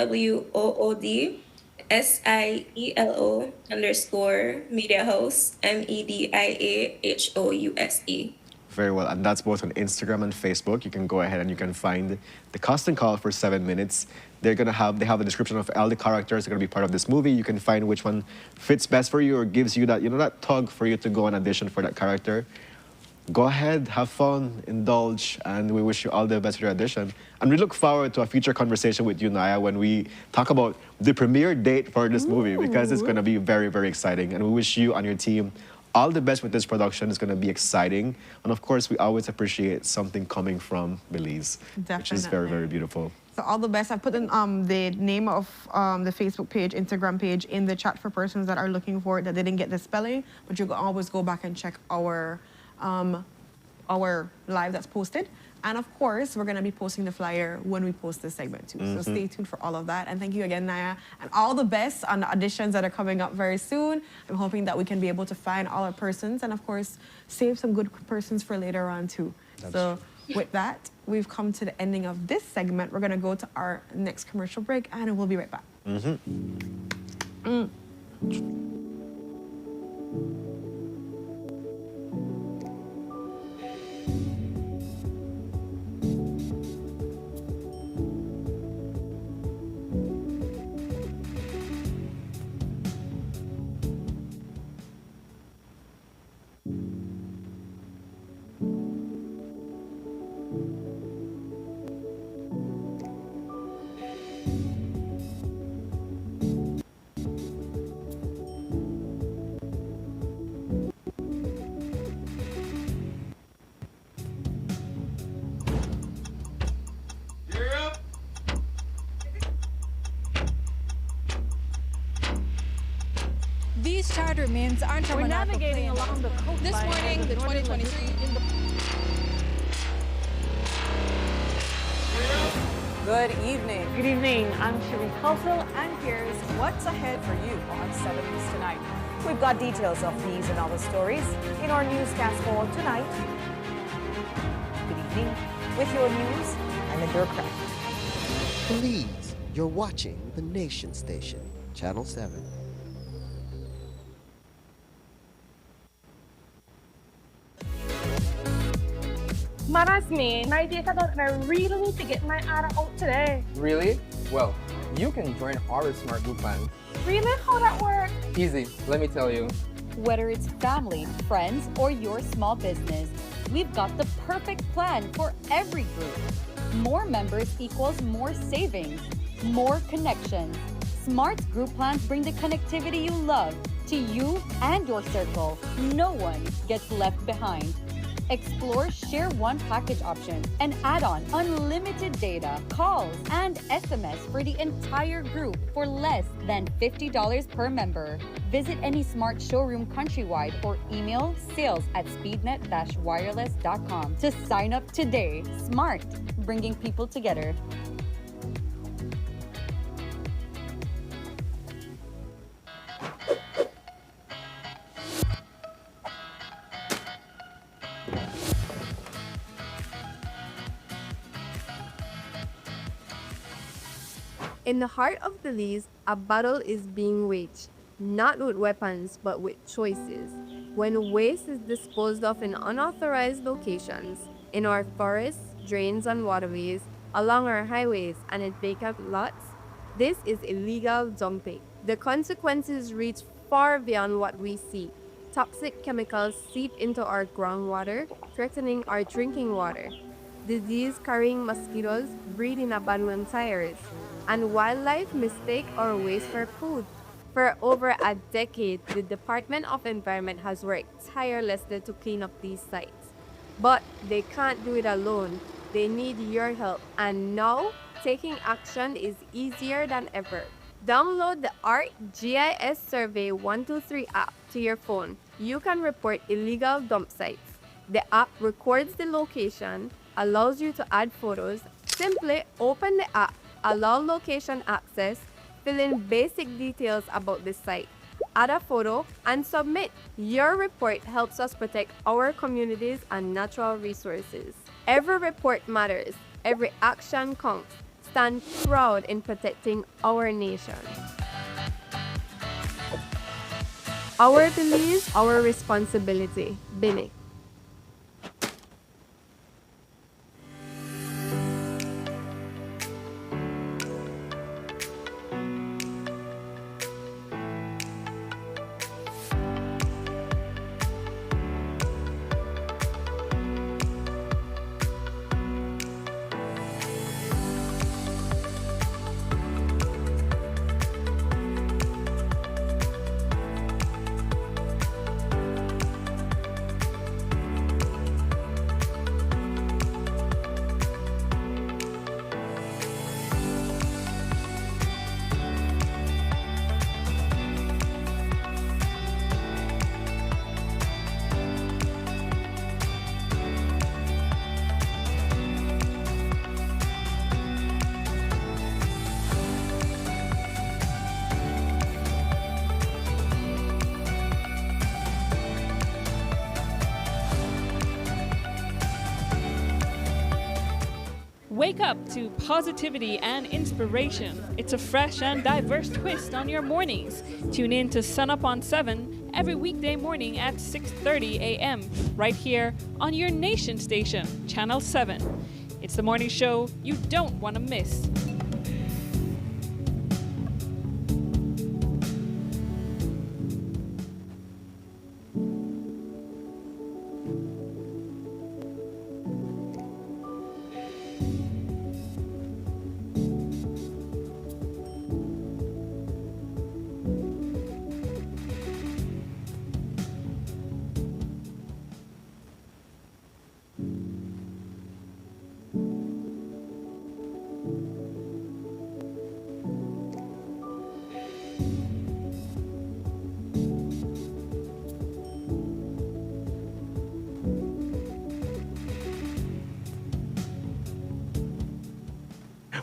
SIELO _media house MEDIAHOUSE. Very well, and that's both on Instagram and Facebook. You can go ahead and you can find the casting call for 7 minutes. They have a description of all the characters that are going to be part of this movie. You can find which one fits best for you or gives you that, that tug for you to go and audition for that character. Go ahead, have fun, indulge, and we wish you all the best with your audition. And we look forward to a future conversation with you, Naya, when we talk about the premiere date for this movie, because it's going to be very, very exciting. And we wish you and your team all the best with this production. It's going to be exciting. And of course, we always appreciate something coming from Belize, which is very, very beautiful. So all the best. I put in the name of the Facebook page, Instagram page in the chat for persons that are looking for it, that didn't get the spelling, but you can always go back and check our live that's posted. And of course, we're going to be posting the flyer when we post this segment too. So stay tuned for all of that. And thank you again, Naya. And all the best on the auditions that are coming up very soon. I'm hoping that we can be able to find all our persons and of course, save some good persons for later on too. With that, we've come to the ending of this segment. We're going to go to our next commercial break and we'll be right back. These charter means aren't from We're an Apple navigating plane. along the coastline. This morning, the 2023 Good evening. Good evening. I'm Cherie Kelso. And here's what's ahead for you on 7 News Tonight. We've got details of these and other stories in our newscast for tonight. Good evening. With your news, I'm the bureaucrat. Belize, you're watching the Nation Station, Channel 7. Man, that's me. My data done, and I really need to get my order out today. Really? Well, you can join our smart group plan. Really? How that work? Easy, let me tell you. Whether it's family, friends, or your small business, we've got the perfect plan for every group. More members equals more savings, more connections. Smart group plans bring the connectivity you love to you and your circle. No one gets left behind. Explore Share One package option and add on unlimited data, calls, and SMS for the entire group for less than $50 per member. Visit any smart showroom countrywide or email sales@speednet-wireless.com to sign up today. Smart, bringing people together. In the heart of Belize, a battle is being waged, not with weapons, but with choices. When waste is disposed of in unauthorized locations, in our forests, drains, and waterways, along our highways, and in vacant lots, this is illegal dumping. The consequences reach far beyond what we see. Toxic chemicals seep into our groundwater, threatening our drinking water. Disease-carrying mosquitoes breed in abandoned tires, and wildlife mistake our waste for food. For over a decade, the Department of Environment has worked tirelessly to clean up these sites. But they can't do it alone. They need your help. And now, taking action is easier than ever. Download the ArcGIS Survey 123 app to your phone. You can report illegal dump sites. The app records the location, allows you to add photos. Simply open the app, allow location access, fill in basic details about the site, add a photo, and submit. Your report helps us protect our communities and natural resources. Every report matters. Every action counts. Stand proud in protecting our nation. Our Belize, our responsibility. Bini. Wake up to positivity and inspiration. It's a fresh and diverse twist on your mornings. Tune in to Sunup on 7 every weekday morning at 6:30 a.m. right here on your nation station, Channel 7. It's the morning show you don't want to miss.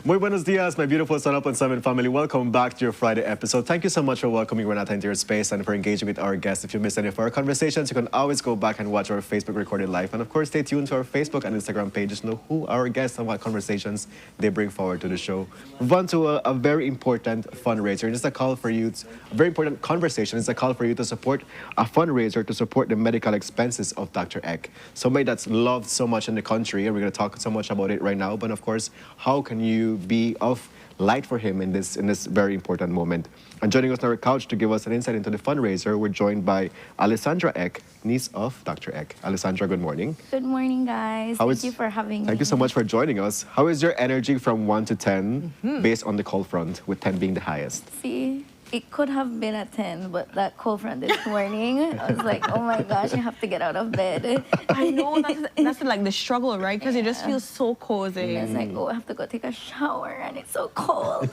Muy buenos dias, my beautiful Sunup on 7 family. Welcome back to your Friday episode. Thank you so much for welcoming Renata into your space and for engaging with our guests. If you missed any of our conversations, you can always go back and watch our Facebook recorded live. And of course, stay tuned to our Facebook and Instagram pages to know who our guests and what conversations they bring forward to the show. Move on to a very important fundraiser. And it's a call for you, a very important conversation. It's a call for you to support a fundraiser to support the medical expenses of Dr. Eck. Somebody that's loved so much in the country, and we're going to talk so much about it right now. But of course, how can you be of light for him in this very important moment? And joining us on our couch to give us an insight into the fundraiser, we're joined by Alessandra Eck, niece of Dr. Eck. Alessandra, good morning. Good morning, guys. Thank you for having me. Thank you so much for joining us. How is your energy from 1 to 10 based on the cold front, with 10 being the highest? See, it could have been a 10, but that cold front this morning, I was like, oh my gosh, I have to get out of bed. I know, that's like the struggle, right? Because it just feels so cozy. And it's like, oh, I have to go take a shower and it's so cold.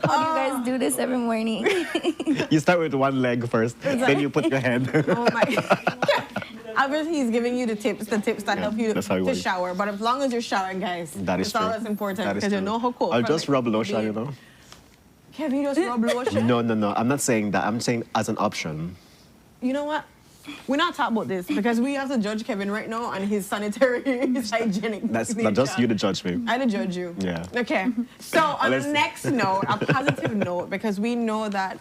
How do you guys do this every morning? You start with one leg first, then you put your head. Oh my. Obviously, he's giving you the tips that help you to shower. But as long as you're showering, guys, that's all that's important, because you know how cold. I'll just rub lotion, you know. Kevin, you just rub lotion? No. I'm not saying that. I'm saying as an option. You know what? We're not talking about this because we have to judge Kevin right now on his sanitary, his hygienic. That's not just you to judge me. I to judge you. Yeah. Okay. So on the next note, a positive note, because we know that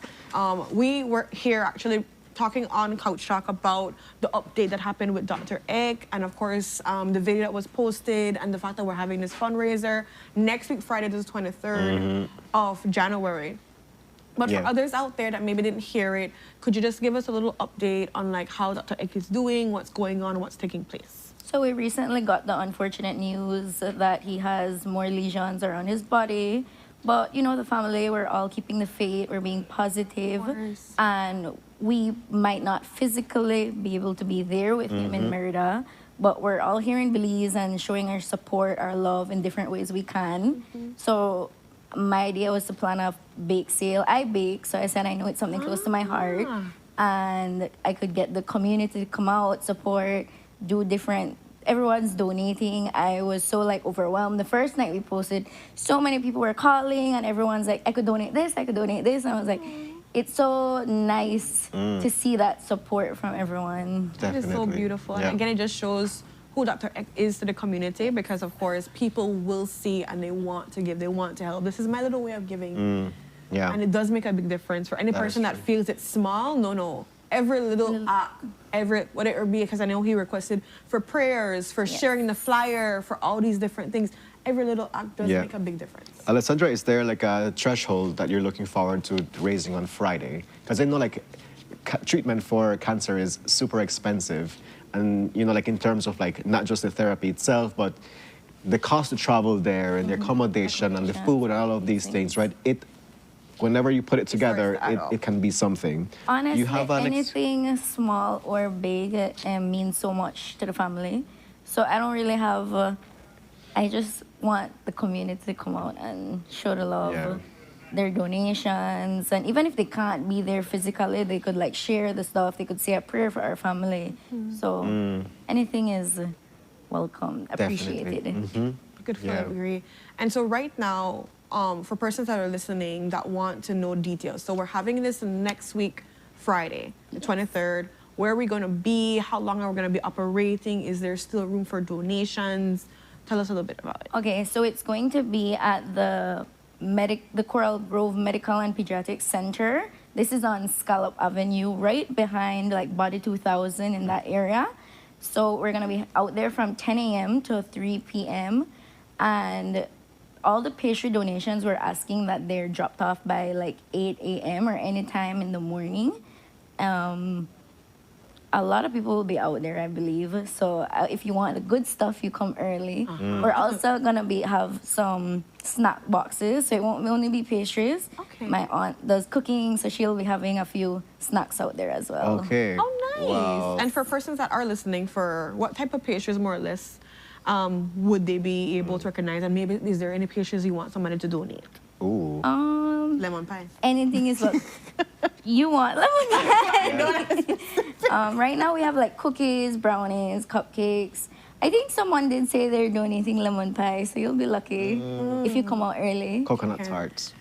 we were here actually talking on Couch Talk about the update that happened with Dr. Eck, and of course the video that was posted, and the fact that we're having this fundraiser next week, Friday the 23rd of January. But for others out there that maybe didn't hear it, could you just give us a little update on like how Dr. Eck is doing, what's going on, what's taking place? So we recently got the unfortunate news that he has more lesions around his body. But, you know, the family, we're all keeping the faith, we're being positive, and we might not physically be able to be there with him in Merida, but we're all here in Belize and showing our support, our love in different ways we can. So my idea was to plan a bake sale. I bake, so I said I know it's something close to my heart, and I could get the community to come out, support, do different. Everyone's donating. I was so like overwhelmed. The first night we posted, so many people were calling and everyone's like, I could donate this, I could donate this. And I was like, it's so nice to see that support from everyone. That is so beautiful. And again, it just shows who Dr. Eck is to the community, because of course people will see and they want to give, they want to help. This is my little way of giving. And it does make a big difference for any person that feels it's small. No. Every little act, whatever it be, because I know he requested for prayers, for sharing the flyer, for all these different things. Every little act does make a big difference. Alessandra, is there like a threshold that you're looking forward to raising on Friday? Because I know like treatment for cancer is super expensive. And, you know, like in terms of like not just the therapy itself, but the cost to travel there and the accommodation and the food and all of these things, right? Whenever you put it together, it can be something. Honestly, you have anything small or big means so much to the family. So I don't really have, I just want the community to come out and show the love, their donations. And even if they can't be there physically, they could like share the stuff. They could say a prayer for our family. So anything is welcome, appreciated. Good fully agree. And so right now, for persons that are listening that want to know details, so we're having this next week, Friday, the 23rd. Where are we going to be? How long are we going to be operating? Is there still room for donations? Tell us a little bit about it. Okay, so it's going to be at the Coral Grove Medical and Pediatric Center. This is on Scallop Avenue, right behind like Body 2000 in that area. So we're gonna be out there from 10 a.m. to 3 p.m. And all the pastry donations, we're asking that they're dropped off by like 8 a.m. or any time in the morning. A lot of people will be out there, I believe. So if you want the good stuff, you come early. We're also gonna have some snack boxes, so it won't only be pastries. Okay. My aunt does cooking, so she'll be having a few snacks out there as well. Okay. Oh, nice. Wow. And for persons that are listening, for what type of pastries, more or less, would they be able to recognize? And maybe is there any pastries you want somebody to donate? Ooh. Lemon pie. Anything is what you want. Lemon pie. Right now we have like cookies, brownies, cupcakes. I think someone did say they're donating lemon pie, so you'll be lucky if you come out early. Coconut tarts.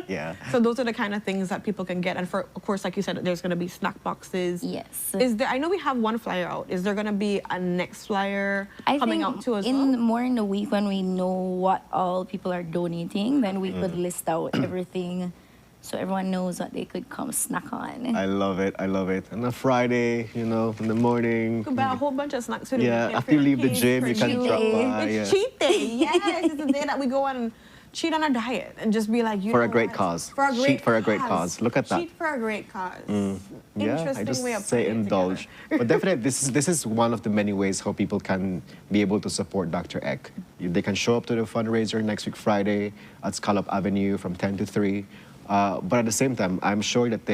Yeah. So those are the kind of things that people can get. And for, of course, like you said, there's going to be snack boxes. Yes. Is there? I know we have one flyer out. Is there going to be a next flyer coming out too as well? More in the week when we know what all people are donating, then we could list out everything so everyone knows what they could come snack on. I love it. I love it. And a Friday, you know, in the morning. You could buy a whole bunch of snacks. For the Yeah, weekend after for you your leave the kids, gym, for you can cheat drop day. by. It's Yeah. cheat day. Yes, it's the day that we go and cheat on a diet and just be like, you For know a great what? cause. For a great Cheat for a great cause. Look at that. Cheat for a great cause. Yeah, I Interesting just way of say putting it indulge. But definitely, this is one of the many ways how people can be able to support Dr. Eck. They can show up to the fundraiser next week Friday at Scallop Avenue from 10 to 3. But at the same time, I'm sure that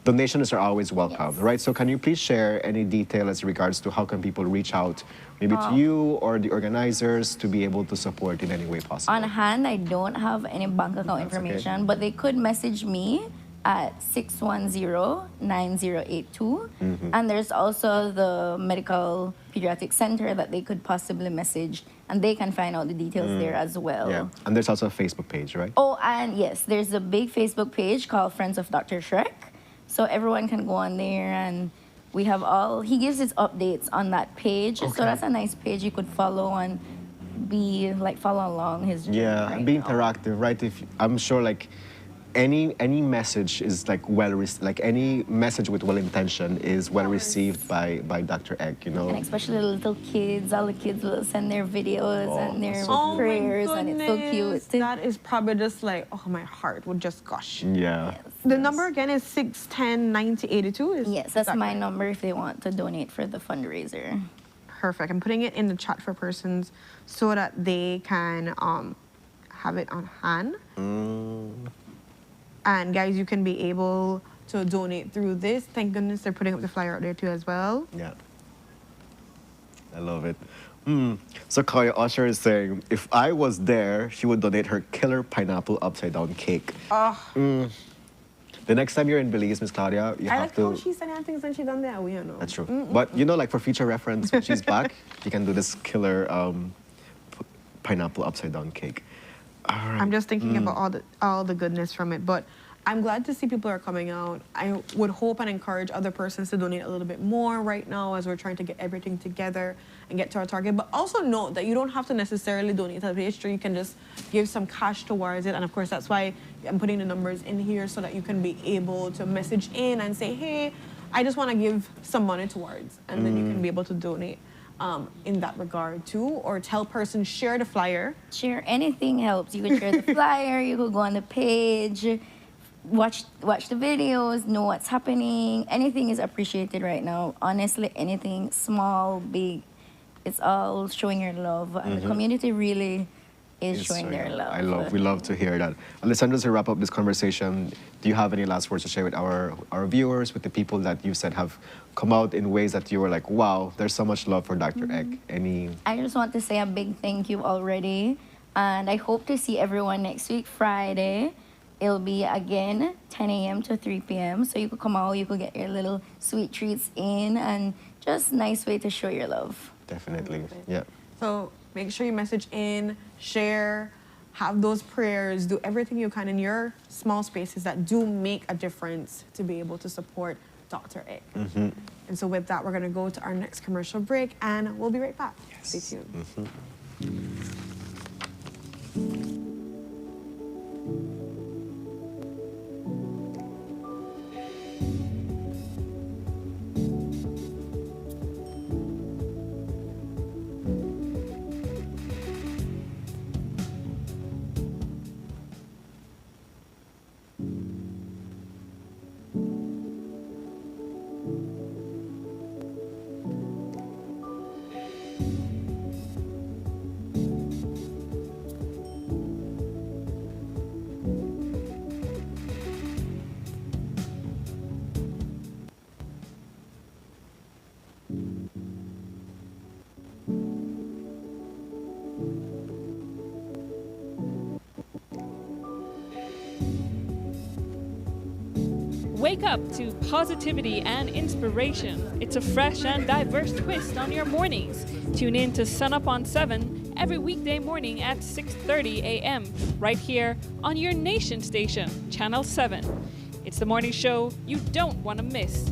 donations are always welcome, right? So can you please share any detail as regards to how can people reach out, maybe to you or the organizers, to be able to support in any way possible? On hand, I don't have any bank account information, but they could message me at 610-9082. And there's also the Medical Pediatric Center that they could possibly message, and they can find out the details there as well. Yeah, and there's also a Facebook page, right? Oh, and yes, there's a big Facebook page called Friends of Dr. Shrek. So everyone can go on there, and we have he gives his updates on that page. So that's a nice page you could follow and follow along his journey. Yeah, right be now. interactive, right? I'm sure like any message is like any message with well intention is well received by Dr. Eck, you know. And especially the little kids, all the kids will send their videos and their prayers, and it's so cute. That is probably just like, oh, my heart would just gush. Yeah. The number again is 610-9082. Yes, that's my number if they want to donate for the fundraiser. Perfect. I'm putting it in the chat for persons so that they can have it on hand. And guys, you can be able to donate through this. Thank goodness they're putting up the flyer out there too as well. Yeah. I love it. So Kaya Usher is saying, if I was there, she would donate her killer pineapple upside down cake. The next time you're in Belize, Miss Claudia, you I have like to. how she said things and she done that. We don't know. That's true. But you know, like for future reference, when she's back, you can do this killer pineapple upside down cake. All right. I'm just thinking about all the goodness from it. But I'm glad to see people are coming out. I would hope and encourage other persons to donate a little bit more right now as we're trying to get everything together and get to our target. But also note that you don't have to necessarily donate to the pastry. You can just give some cash towards it. And of course, that's why I'm putting the numbers in here so that you can be able to message in and say, hey, I just want to give some money towards. And then you can be able to donate in that regard too. Or tell persons, share the flyer. Share anything helps. You could share the flyer, you could go on the page, watch the videos, know what's happening. Anything is appreciated right now. Honestly, anything, small, big, it's all showing your love. And the community really is showing their love. We love to hear that. Alessandra, to wrap up this conversation, do you have any last words to share with our viewers, with the people that you said have come out in ways that you were like, wow, there's so much love for Dr. Eck? I just want to say a big thank you already. And I hope to see everyone next week, Friday. It'll be again 10 a.m. to 3 p.m. So you could come out, you could get your little sweet treats in, and just nice way to show your love. Definitely, yeah. So make sure you message in, share, have those prayers, do everything you can in your small spaces that do make a difference to be able to support Dr. Eck. And so with that, we're going to go to our next commercial break, and we'll be right back. Stay tuned. Wake up to positivity and inspiration. It's a fresh and diverse twist on your mornings. Tune in to Sunup on 7 every weekday morning at 6:30 a.m. right here on your nation station, Channel 7. It's the morning show you don't want to miss.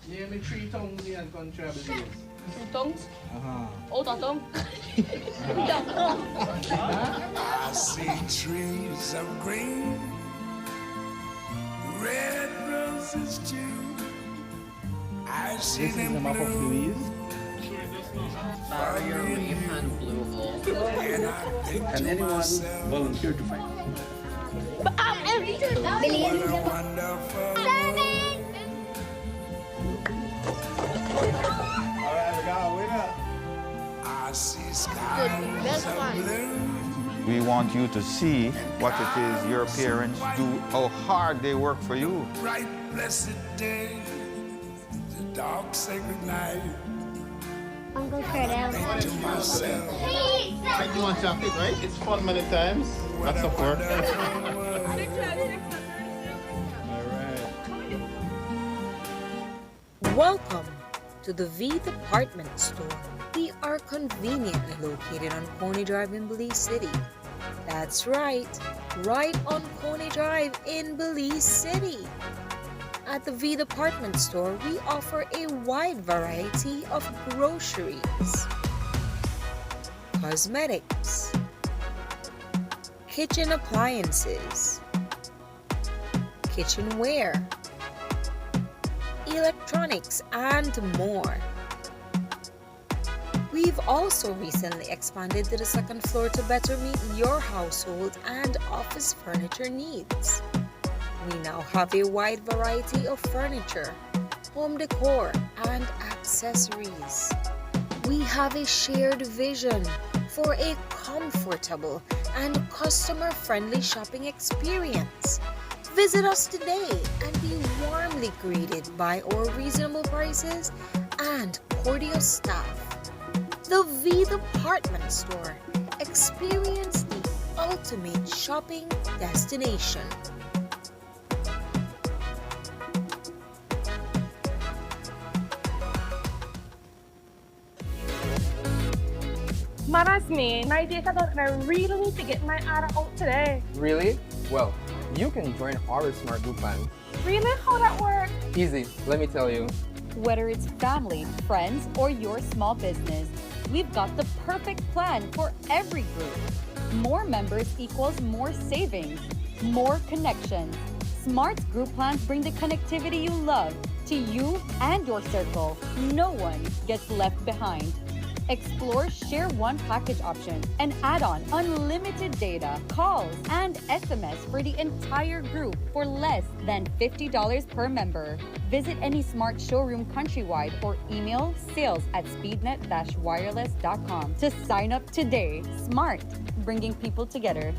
Name me 3 tongues in country, I believe. 2 tongues? Uh-huh. Out of tongue? I see trees of green, red roses too. I see This is them the map of Belize. Barrier Reef and Blue Hole. and I think Can to anyone myself, volunteer to fight? what a wonderful world. Alright, we got a winner. I see skies of blue. We want you to see what it is your parents do, how hard they work for you. Bright blessed day, the dark sacred night. Uncle Cordell. Think to myself, You want chocolate, right? It's fun many times. Lots of work. Welcome to the V Department Store. We are conveniently located on Coney Drive in Belize City. That's right on Coney Drive in Belize City. At the V Department Store, we offer a wide variety of groceries, cosmetics, kitchen appliances, kitchenware, electronics, and more. We've also recently expanded to the second floor to better meet your household and office furniture needs. We now have a wide variety of furniture, home decor, and accessories. We have a shared vision for a comfortable and customer-friendly shopping experience. Visit us today and be warmly greeted by our reasonable prices and cordial staff. The V Department Store. Experience the ultimate shopping destination. Maras me, my data don't, and I really need to get my ARA out today. Really? Well, you can join our smart group plan. Really? How that work? Easy, let me tell you. Whether it's family, friends, or your small business, we've got the perfect plan for every group. More members equals more savings, more connections. Smart's group plans bring the connectivity you love to you and your circle. No one gets left behind. Explore Share One package option and add on unlimited data, calls, and SMS for the entire group for less than $50 per member. Visit any Smart showroom countrywide or email sales@speednet-wireless.com to sign up today. Smart, bringing people together.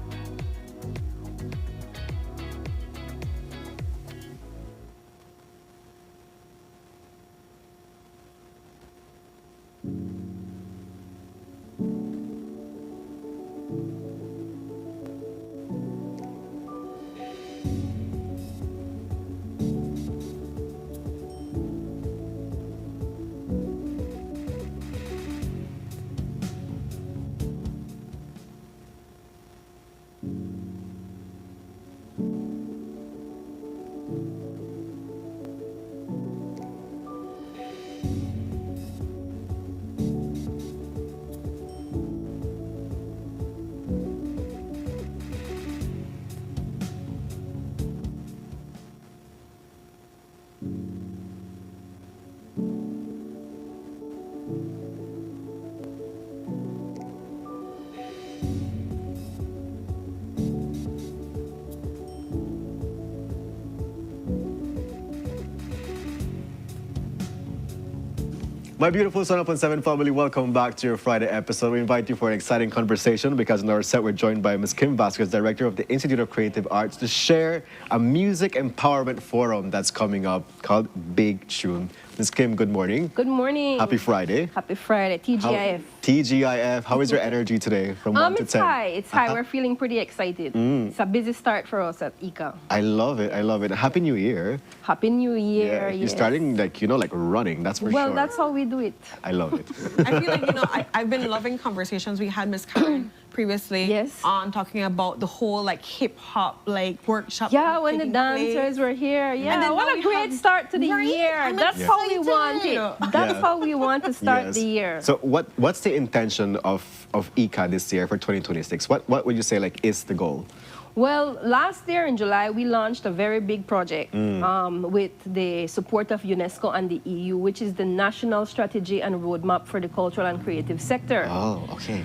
My beautiful Sunup on 7 family, welcome back to your Friday episode. We invite you for an exciting conversation because in our set we're joined by Ms. Kim Vasquez, Director of the Institute of Creative Arts, to share a music empowerment forum that's coming up called Big Tune. Ms. Kim, good morning. Good morning. Happy Friday. Happy Friday, TGIF. TGIF. How is your energy today from 1 to 10? It's high. It's high. We're feeling pretty excited. It's a busy start for us at ICA. I love it. I love it. Happy New Year. Happy New Year. You're starting like running. That's for sure. Well, that's how we do it. I love it. I feel like, I've been loving conversations. We had Miss Karen previously on talking about the whole like hip hop workshop. Yeah, when the dancers were here. Yeah, what a great start to the year. That's how we want it. That's how we want to start the year. So what's the intention of ICA this year for 2026? What would you say is the goal? Well, last year in July, we launched a very big project with the support of UNESCO and the EU, which is the National Strategy and Roadmap for the Cultural and Creative Sector. Oh, okay.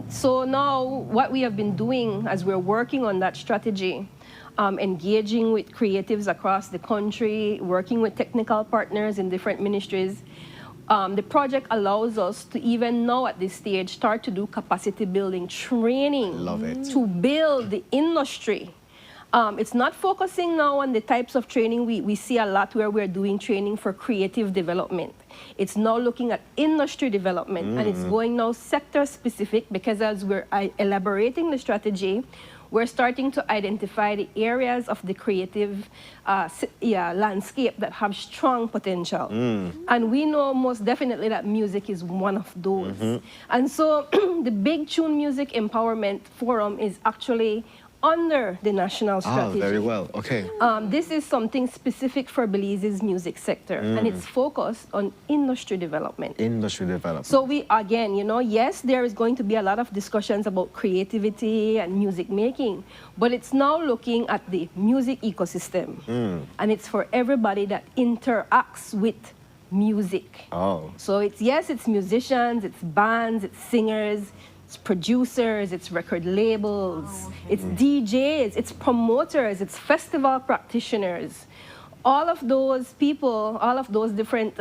So now what we have been doing as we're working on that strategy, engaging with creatives across the country, working with technical partners in different ministries, the project allows us to even now at this stage start to do capacity building training. Love it. To build the industry. It's not focusing now on the types of training we see a lot where we're doing training for creative development. It's now looking at industry development and it's going now sector specific because as we're elaborating the strategy, we're starting to identify the areas of the creative landscape that have strong potential. And we know most definitely that music is one of those. And so the Big Tune Music Empowerment Forum is actually under the national strategy. Oh, very well. Okay. This is something specific for Belize's music sector, and it's focused on industry development. Industry development. So we, again, yes, there is going to be a lot of discussions about creativity and music making, but it's now looking at the music ecosystem, and it's for everybody that interacts with music. Oh. So it's musicians, it's bands, it's singers, it's producers, it's record labels, it's DJs, it's promoters, it's festival practitioners. All of those people, all of those different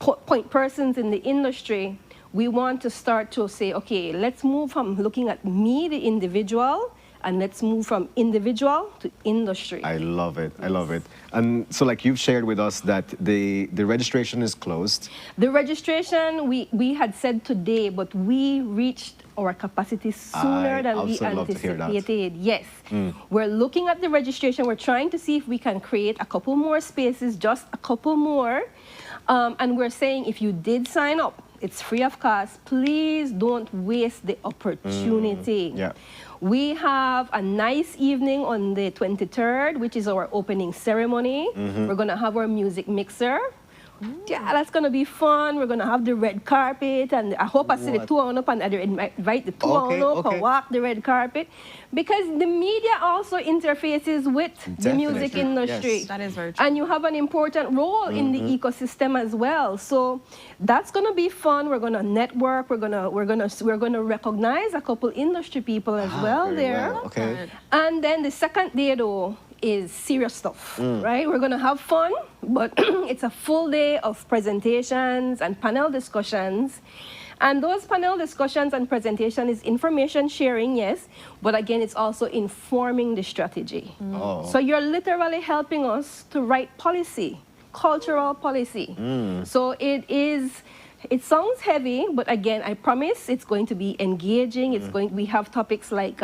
point persons in the industry, we want to start to say, okay, let's move from looking at me, the individual, and let's move from individual to industry. I love it. I love it. And so you've shared with us that the registration is closed. The registration, we had said today, but we reached our capacity sooner than we anticipated. Yes. We're looking at the registration. We're trying to see if we can create a couple more spaces, just a couple more. And we're saying if you did sign up, it's free of cost. Please don't waste the opportunity. Yeah. We have a nice evening on the 23rd, which is our opening ceremony. We're going to have our music mixer. Yeah, that's gonna be fun. We're gonna have the red carpet, and I hope I see the two on up and I invite the two on up and walk the red carpet, because the media also interfaces with the music industry. Yes. That is very true. And you have an important role in the ecosystem as well. So that's gonna be fun. We're gonna network. We're gonna recognize a couple industry people as well there. Well. Okay. And then the second day though is serious stuff, right? We're gonna have fun, but it's a full day of presentations and panel discussions. And those panel discussions and presentation is information sharing, yes, but again, it's also informing the strategy. So you're literally helping us to write policy, cultural policy. So it sounds heavy, but again, I promise it's going to be engaging. We have topics like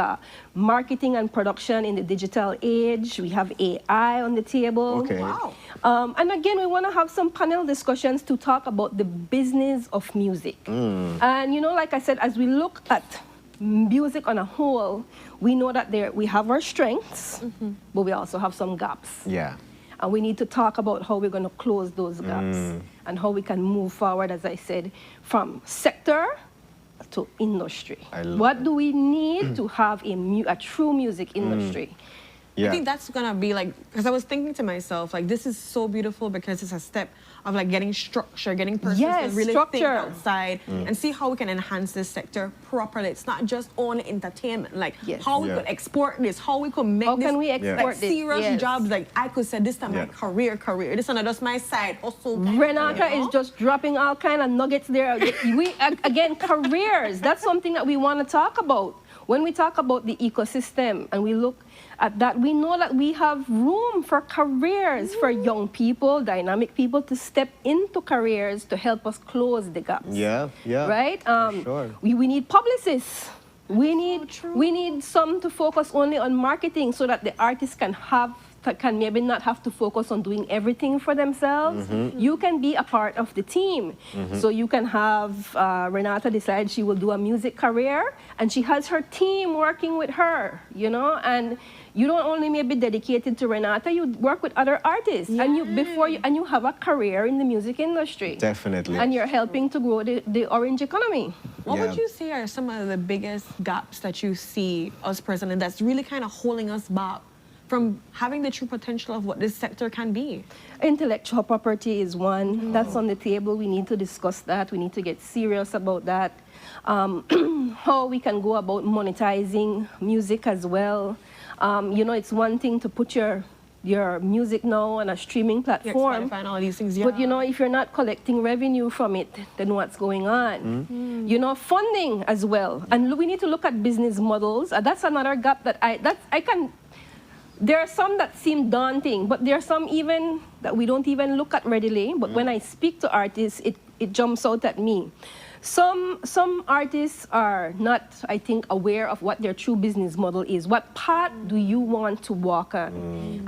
marketing and production in the digital age. We have AI on the table. Okay. Wow. And again, we want to have some panel discussions to talk about the business of music. And you know, like I said, as we look at music on a whole, we know that we have our strengths, but we also have some gaps. Yeah. And we need to talk about how we're going to close those gaps and how we can move forward, as I said, from sector to industry. What do we need to have a true music industry? I think that's gonna be like, because I was thinking to myself, like, this is so beautiful because it's a step of like getting structure, getting persons to really think outside and see how we can enhance this sector properly. It's not just on entertainment, like how we could export this, how we could make this, can we export this? serious jobs. Like I could say this time my career. This is not just my side hustle. Renata is just dropping all kind of nuggets there. Again, careers. That's something that we want to talk about. When we talk about the ecosystem and we look at that, we know that we have room for careers for young people, dynamic people to step into careers to help us close the gaps. Right? We need publicists. We need some to focus only on marketing so that the artists can maybe not have to focus on doing everything for themselves. You can be a part of the team. So you can have Renata decide she will do a music career, and she has her team working with her, you know, and you don't only maybe dedicated to Renata, you work with other artists, and you have a career in the music industry. Definitely. And you're helping to grow the orange economy. What would you say are some of the biggest gaps that you see us present in that's really kind of holding us back from having the true potential of what this sector can be? Intellectual property is one. That's on the table. We need to discuss that. We need to get serious about that. How we can go about monetizing music as well. You know, it's one thing to put your music now on a streaming platform. Spotify and all these things, But you know, if you're not collecting revenue from it, then what's going on? You know, funding as well. And we need to look at business models. That's another gap that I can. There are some that seem daunting, but there are some even that we don't even look at readily. But when I speak to artists, it jumps out at me. Some artists are not, I think, aware of what their true business model is. What path do you want to walk on?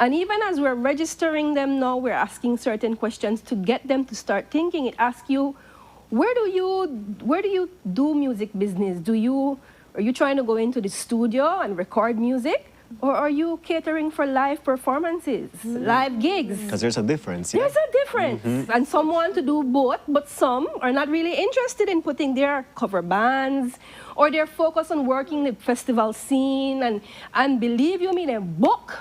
And even as we're registering them now, we're asking certain questions to get them to start thinking. It asks you, where do you do music business? Are you trying to go into the studio and record music? Or are you catering for live performances, live gigs? Because there's a difference. There's a difference. And some want to do both, but some are not really interested in putting their cover bands, or they're focused on working the festival scene. And believe you me, they're booked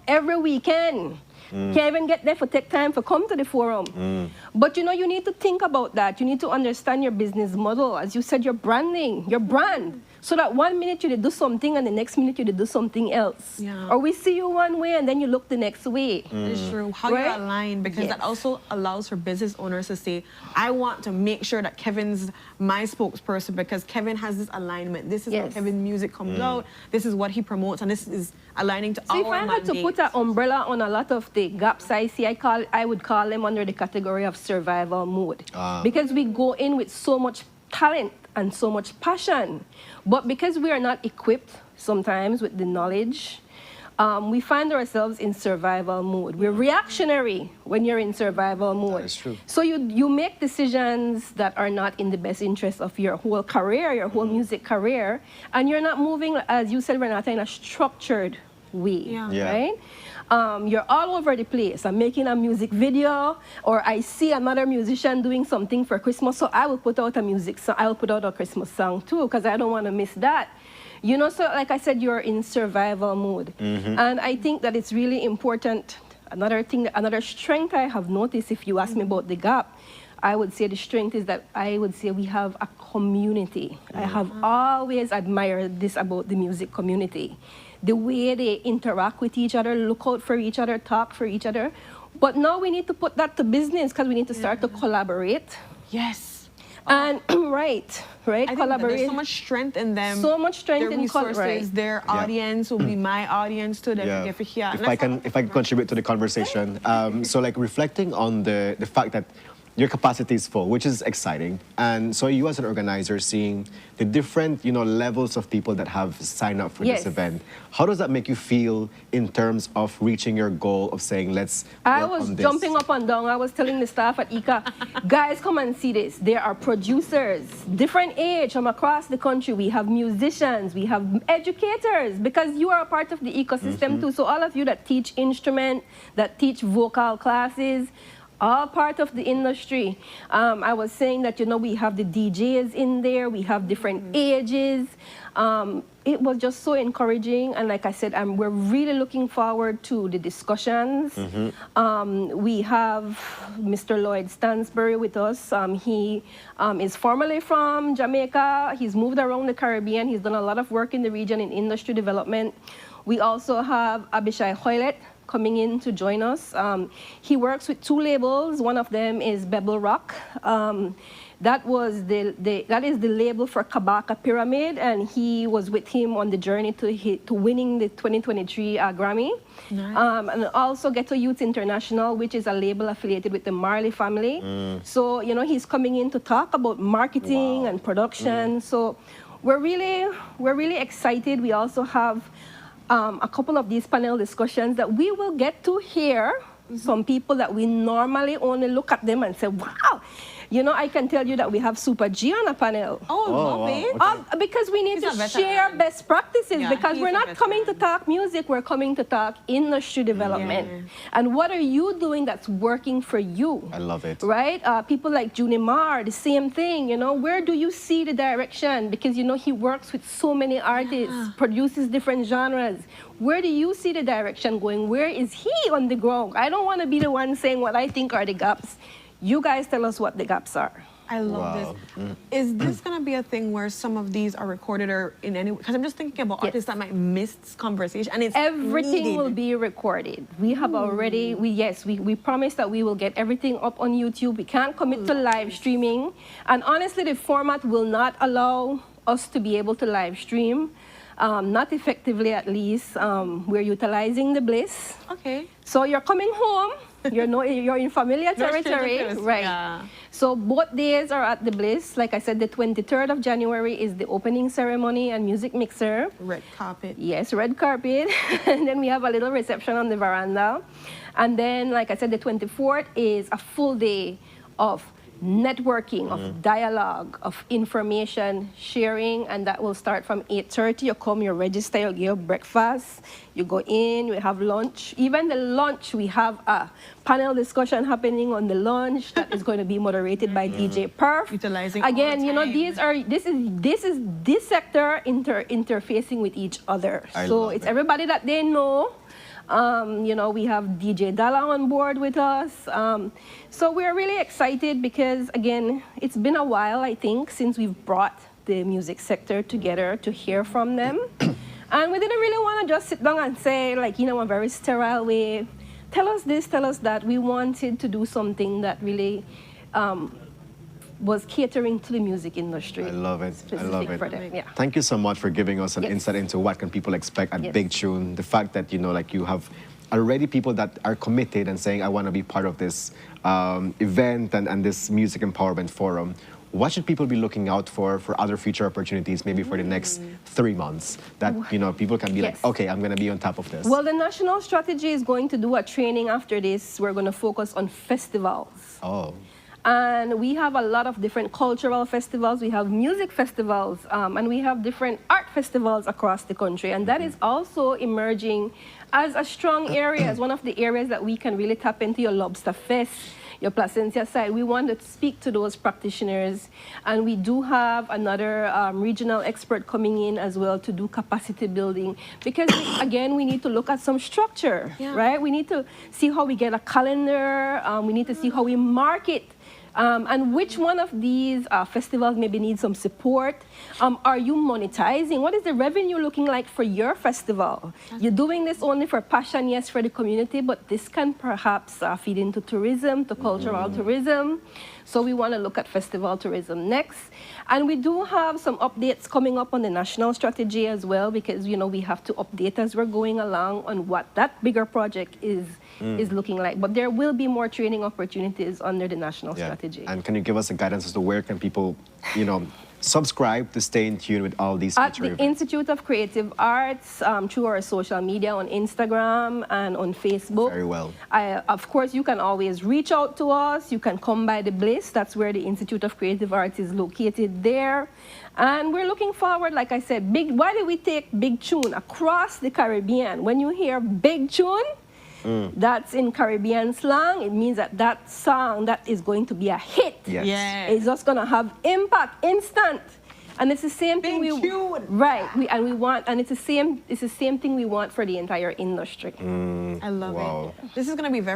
every weekend. Can't even get there for take time for come to the forum. But you know, you need to think about that. You need to understand your business model. As you said, your branding, your brand. So that one minute you do something and the next minute you do something else. Or we see you one way and then you look the next way. It's true. How you align, because that also allows for business owners to say, I want to make sure that Kevin's my spokesperson because Kevin has this alignment. This is how Kevin's music comes out. This is what he promotes, and this is aligning to our mandate. So if I had to put an umbrella on a lot of the gaps I see, I would call them under the category of survival mode. Because we go in with so much talent and so much passion, but because we are not equipped sometimes with the knowledge, we find ourselves in survival mode. We're reactionary when you're in survival mode. That is true. So you make decisions that are not in the best interest of your whole career, your whole music career, and you're not moving, as you said, Renata, in a structured way, Yeah. right? You're all over the place. I'm making a music video, or I see another musician doing something for Christmas, so I will put out a music song. I will put out a Christmas song too, because I don't want to miss that. You know, so like I said, you're in survival mode. And I think that it's really important. Another thing, another strength I have noticed, if you ask me about the gap, I would say the strength is that I would say we have a community. I have always admired this about the music community. The way they interact with each other, look out for each other, talk for each other. But now we need to put that to business because we need to start to collaborate. Yes. And right, I think collaborate. that there's so much strength in them. So much strength their in resources, their audience will be my audience too. If I can contribute to the conversation, so like reflecting on the fact that your capacity is full, which is exciting, and so you as an organizer seeing the different levels of people that have signed up for this event, how does that make you feel in terms of reaching your goal of saying let's I work was on this? jumping up and down. I was telling the staff at ICA, guys, come and see this. There are producers, different age from across the country. We have musicians, we have educators, because you are a part of the ecosystem too. So all of you that teach instrument, that teach vocal classes, all part of the industry. I was saying that, we have the DJs in there, we have different ages. It was just so encouraging, and like I said, we're really looking forward to the discussions. We have Mr. Lloyd Stansbury with us. He is formerly from Jamaica. He's moved around the Caribbean. He's done a lot of work in the region in industry development. We also have Abishai Hoylet coming in to join us. He works with 2 labels. One of them is Bebel Rock. That is the label for Kabaka Pyramid, and he was with him on the journey to winning the 2023 Grammy. Nice. And also Ghetto Youth International, which is a label affiliated with the Marley family. So he's coming in to talk about marketing and production. So we're really excited. We also have a couple of these panel discussions that we will get to hear some people that we normally only look at them and say, wow. I can tell you that we have Super G on a panel. Love it. Okay. Because we need to share best practices, because we're not coming to talk music, we're coming to talk industry development. And what are you doing that's working for you? I love it. Right? People like Junimar, the same thing, where do you see the direction? Because, he works with so many artists, produces different genres. Where do you see the direction going? Where is he on the ground? I don't want to be the one saying what I think are the gaps. You guys tell us what the gaps are. I love this. Is this going to be a thing where some of these are recorded or in any way? Because I'm just thinking about artists that might miss this conversation. And it's everything will be recorded. We have already, we promised that we will get everything up on YouTube. We can't commit to live streaming. And honestly, the format will not allow us to be able to live stream. Not effectively, at least. We're utilizing the Bliss. Okay. So you're coming home. You're in familiar territory, right? Yeah. So both days are at the Bliss. Like I said, the 23rd of January is the opening ceremony and music mixer. Red carpet. Yes, red carpet. And then we have a little reception on the veranda. And then, like I said, the 24th is a full day of networking, of dialogue, of information sharing, and that will start from 8:30. You come, you register, you get your breakfast, you go in, we have lunch. Even the lunch, we have a panel discussion happening on the lunch that is going to be moderated by DJ Perf. Utilizing again, this sector interfacing with each other. So it's everybody that they know. We have DJ Dalla on board with us. So we're really excited because, again, it's been a while, I think, since we've brought the music sector together to hear from them. And we didn't really want to just sit down and say, a very sterile way, tell us this, tell us that. We wanted to do something that really was catering to the music industry. I love it. I love it. For them. Yeah. Thank you so much for giving us an insight into what can people expect at Big Tune. The fact that, you have already people that are committed and saying, I want to be part of this event and this music empowerment forum. What should people be looking out for other future opportunities, maybe for the next 3 months, that, people can be like, okay, I'm going to be on top of this? Well, the national strategy is going to do a training after this. We're going to focus on festivals. Oh. And we have a lot of different cultural festivals. We have music festivals, and we have different art festivals across the country. And that is also emerging as a strong area, as one of the areas that we can really tap into. Your Lobster Fest, your Placencia side. We want to speak to those practitioners. And we do have another regional expert coming in as well to do capacity building. Because, again, we need to look at some structure, right? We need to see how we get a calendar. We need to see how we market. And which one of these festivals maybe needs some support? Are you monetizing? What is the revenue looking like for your festival? You're doing this only for passion, yes, for the community, but this can perhaps feed into tourism, to cultural tourism. So we want to look at festival tourism next. And we do have some updates coming up on the national strategy as well, because, you know, we have to update as we're going along on what that bigger project is looking like. But there will be more training opportunities under the national strategy. And can you give us a guidance as to where can people, you know, subscribe to stay in tune with all these At future the events? Institute of Creative Arts, through our social media on Instagram and on Facebook. Very well. Of course, you can always reach out to us. You can come by the Bliss. That's where the Institute of Creative Arts is located there. And we're looking forward, like I said, why do we take Big Tune across the Caribbean? When you hear Big Tune, that's in Caribbean slang. It means that that song that is going to be a hit. Yes. It's just going to have impact, instant. And it's the same thing it's the same thing we want for the entire industry. I love it. This is going to be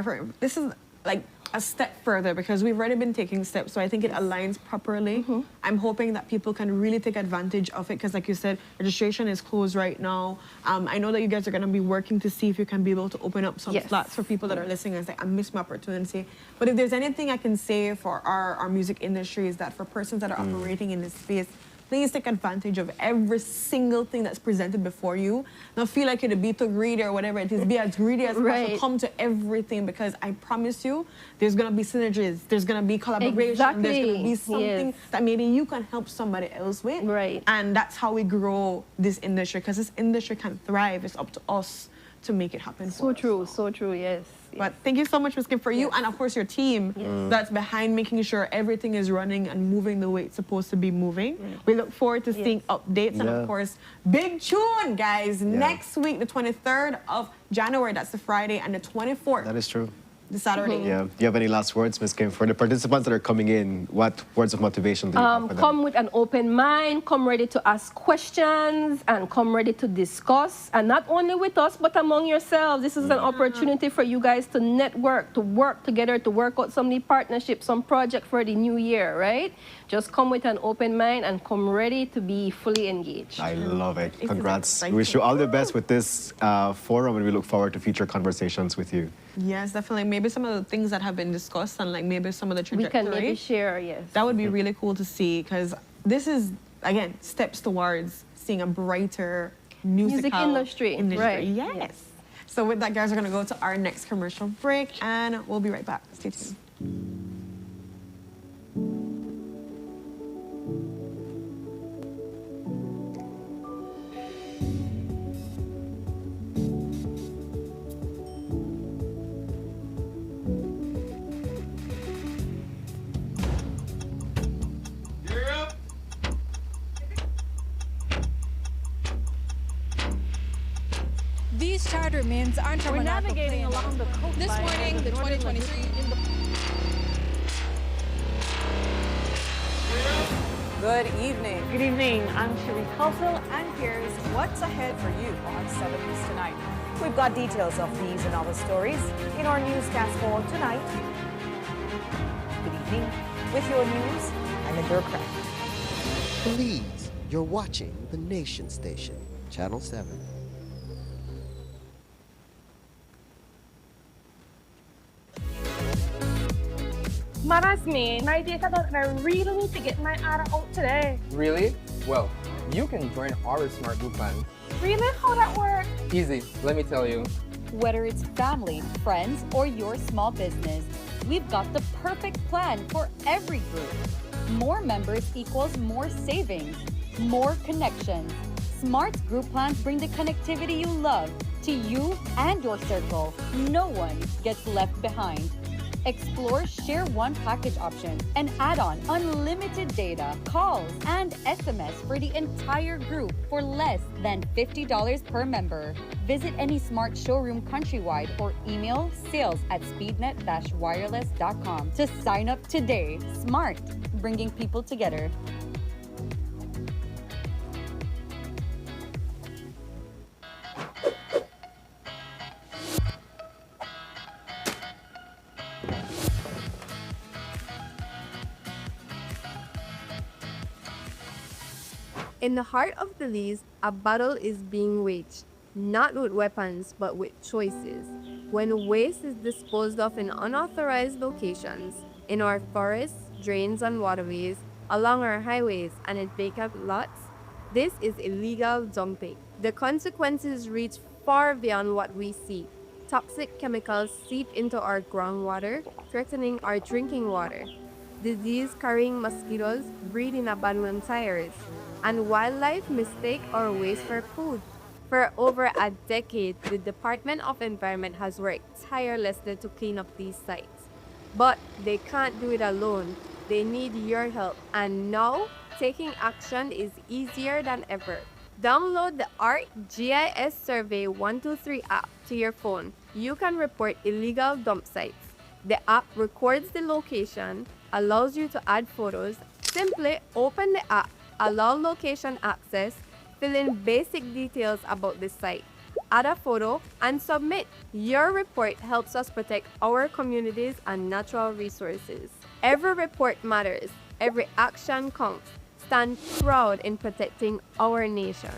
this is like a step further because we've already been taking steps, so I think it aligns properly. I'm hoping that people can really take advantage of it because, like you said, registration is closed right now. I know that you guys are going to be working to see if you can be able to open up some slots for people that are listening and say, I missed my opportunity. But if there's anything I can say for our music industry is that for persons that are operating in this space, please take advantage of every single thing that's presented before you. Don't feel like you're be too greedy or whatever it is. Be as greedy as possible. Come to everything because I promise you, there's going to be synergies. There's going to be collaboration. There's going to be something that maybe you can help somebody else with. And that's how we grow this industry because this industry can thrive. It's up to us to make it happen. So true, yes. But thank you so much, Ms. Kim, for you and, of course, your team that's behind making sure everything is running and moving the way it's supposed to be moving. We look forward to seeing updates and, of course, Big Tune, guys. Next week, the 23rd of January, that's the Friday, and the 24th. That is true. The Saturday. Yeah. Do you have any last words, Ms. Kim? For the participants that are coming in, what words of motivation do you have for them? Come with an open mind, come ready to ask questions, and come ready to discuss. And not only with us, but among yourselves. This is an opportunity for you guys to network, to work together, to work out some partnerships, some project for the new year, right? Just come with an open mind and come ready to be fully engaged. I love it. Congrats. We wish you all the best with this forum, and we look forward to future conversations with you. Yes, definitely. Maybe some of the things that have been discussed and like maybe some of the trajectory. We can maybe share, yes. That would be really cool to see because this is, again, steps towards seeing a brighter music industry. Right. Yes. So with that, guys, we're going to go to our next commercial break and we'll be right back. Stay tuned. These charter means aren't We're navigating along the coast. This morning, the 2023. Good evening. Good evening. I'm Cherise Halsell, and here's what's ahead for you on 7 News Tonight. We've got details of these and other stories in our newscast for tonight. Good evening. With your news, I'm Indra Craft. Belize, you're watching the Nation Station, Channel 7. Maras me, my data don't I really need to get my ARA out today. Really? Well, you can join our smart group plan. Really? How that work? Easy, let me tell you. Whether it's family, friends, or your small business, we've got the perfect plan for every group. More members equals more savings, more connections. Smart group plans bring the connectivity you love to you and your circle. No one gets left behind. Explore Share One package option and add on unlimited data, calls, and SMS for the entire group for less than $50 per member. Visit any smart showroom countrywide or email sales@speednet-wireless.com to sign up today. Smart, bringing people together. In the heart of Belize, a battle is being waged, not with weapons, but with choices. When waste is disposed of in unauthorized locations, in our forests, drains, and waterways, along our highways, and in vacant lots, this is illegal dumping. The consequences reach far beyond what we see. Toxic chemicals seep into our groundwater, threatening our drinking water. Disease-carrying mosquitoes breed in abandoned tires, and wildlife mistake our waste for food. For over a decade, the Department of Environment has worked tirelessly to clean up these sites. But they can't do it alone. They need your help, and now taking action is easier than ever. Download the ArcGIS Survey 123 app to your phone. You can report illegal dump sites. The app records the location, allows you to add photos. Simply open the app, allow location access, fill in basic details about the site, add a photo, and submit. Your report helps us protect our communities and natural resources. Every report matters. Every action counts. Stand proud in protecting our nation.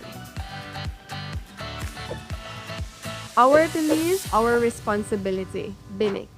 Our Belize, our responsibility. Binic.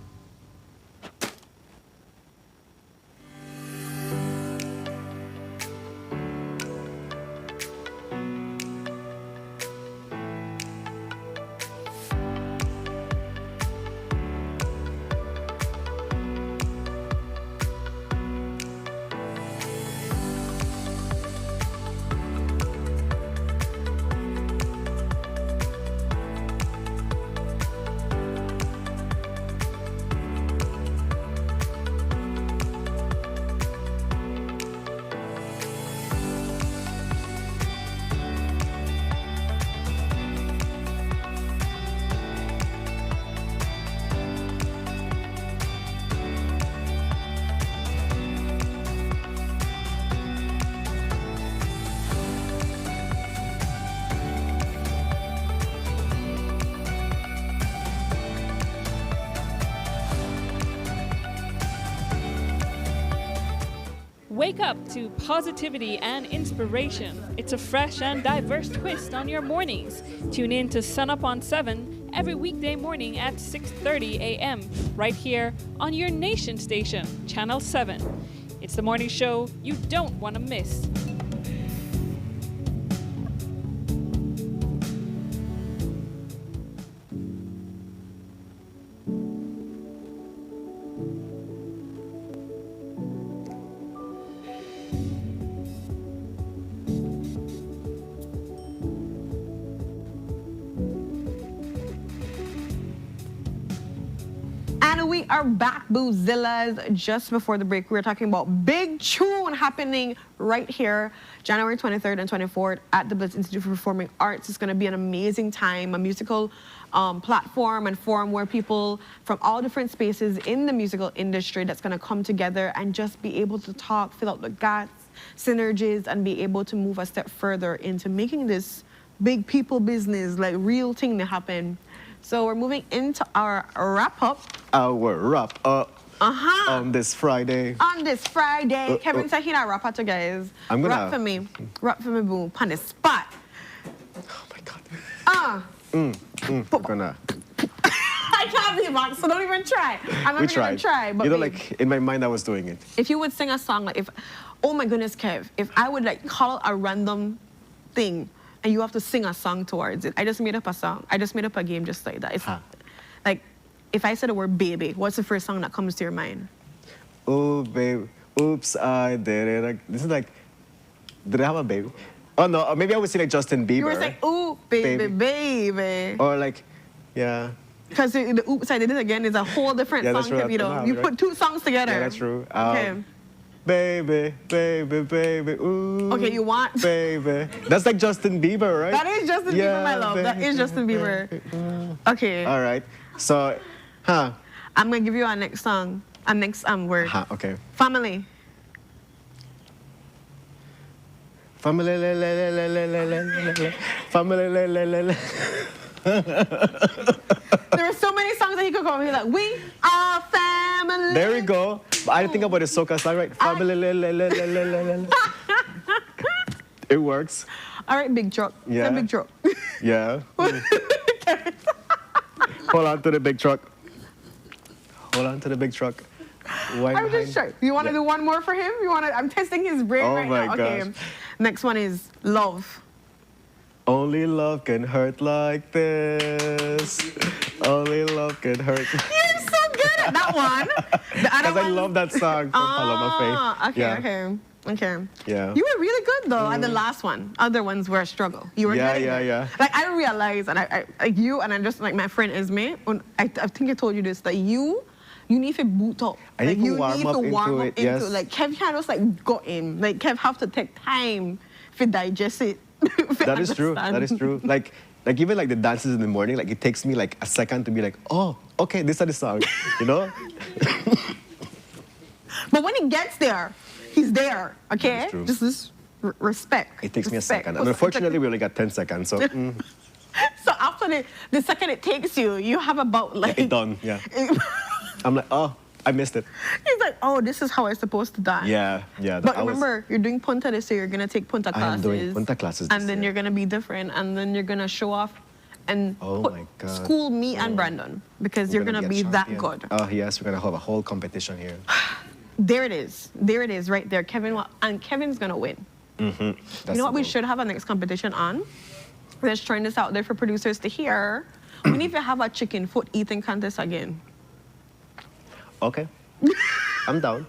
Wake up to positivity and inspiration. It's a fresh and diverse twist on your mornings. Tune in to Sunup on 7 every weekday morning at 6:30 a.m. right here on your nation station, Channel 7. It's the morning show you don't want to miss. And we are back, Boozillas. Just before the break, we were talking about big tune happening right here, January 23rd and 24th at the Blitz Institute for Performing Arts. It's going to be an amazing time, a musical platform and forum where people from all different spaces in the musical industry that's going to come together and just be able to talk, fill out the gaps, synergies, and be able to move a step further into making this big people business, like real thing to happen. So we're moving into our wrap-up. Our wrap-up on this Friday. On this Friday. Kevin said he not wrap up to guys. I'm gonna... Rap for me. Rap for me, boom. On the spot. Oh, my God. We're gonna... I can't believe it, so don't even try. I'm not even gonna try. But you know, like, in my mind, I was doing it. If you would sing a song, like, if... Oh, my goodness, Kev. If I would, like, call out a random thing, and you have to sing a song towards it. I just made up a song. I just made up a game just like that. It's like, if I said the word baby, what's the first song that comes to your mind? Oh, baby. Oops, I did it. Like, this is like, did I have a baby? Oh, no. Or maybe I would say like Justin Bieber. You were saying, ooh, baby, baby. Or like, yeah. Because the oops, I did it again is a whole different Yeah, song, that's true. Kev, you know. You put two songs together. Yeah, that's true. Okay. Baby, baby, baby, ooh. Okay, you want? Baby. That's like Justin Bieber, right? That is Justin Bieber, my love. That is Justin Bieber. Okay. All right. So, I'm going to give you our next song, our next word. Okay. Family. Family, le, le, le, le, le, le, le, le, le. Family, le, le, le, le. There are so many songs that he could go. He's like, we are family. There we go. But I didn't think about the soca song, right? Family, le, le, le, le, le, le, le. It works. All right, big truck. Yeah. It's a big truck. Yeah. Hold on to the big truck. Hold on to the big truck. I'm just sure. You want to do one more for him? You want to? I'm testing his brain right now. Okay. Gosh. Next one is love. Only love can hurt like this. Only love can hurt. You're so good at that one. Because I love that song from Paloma Faith. Okay, Yeah. okay. Yeah. You were really good though at the last one. Other ones were a struggle. You were getting it. Yeah. Like I realized, and I like you, and I just like my friend Esme. I think I told you this that you need to boot up. I need to you warm need up to warm into up it, into yes. it. Like Kev can't just like go in. Like Kev have to take time to digest it. That is true. That is true. Like even like the dances in the morning, like it takes me like a second to be like, oh, okay, this is the song, you know? But when he gets there, he's there, okay? That's true. Just this respect. It takes me a Respect. second. And unfortunately, we only got 10 seconds, so So after the second it takes you, you have about like... it's done, yeah. I'm like, oh, I missed it. He's like, oh, this is how I'm supposed to dance. Yeah. But remember, you're doing punta this year. You're going to take punta classes. I am doing punta classes And then you're going to be different. And then you're going to show off and school me and Brandon. Because you're going to be that good. Oh, yes, we're going to have a whole competition here. There it is. There it is right there. Kevin's going to win. Mm-hmm. You know what we should have our next competition on? Let's try this out there for producers to hear. We need to have a chicken foot eating contest again. Okay. I'm down.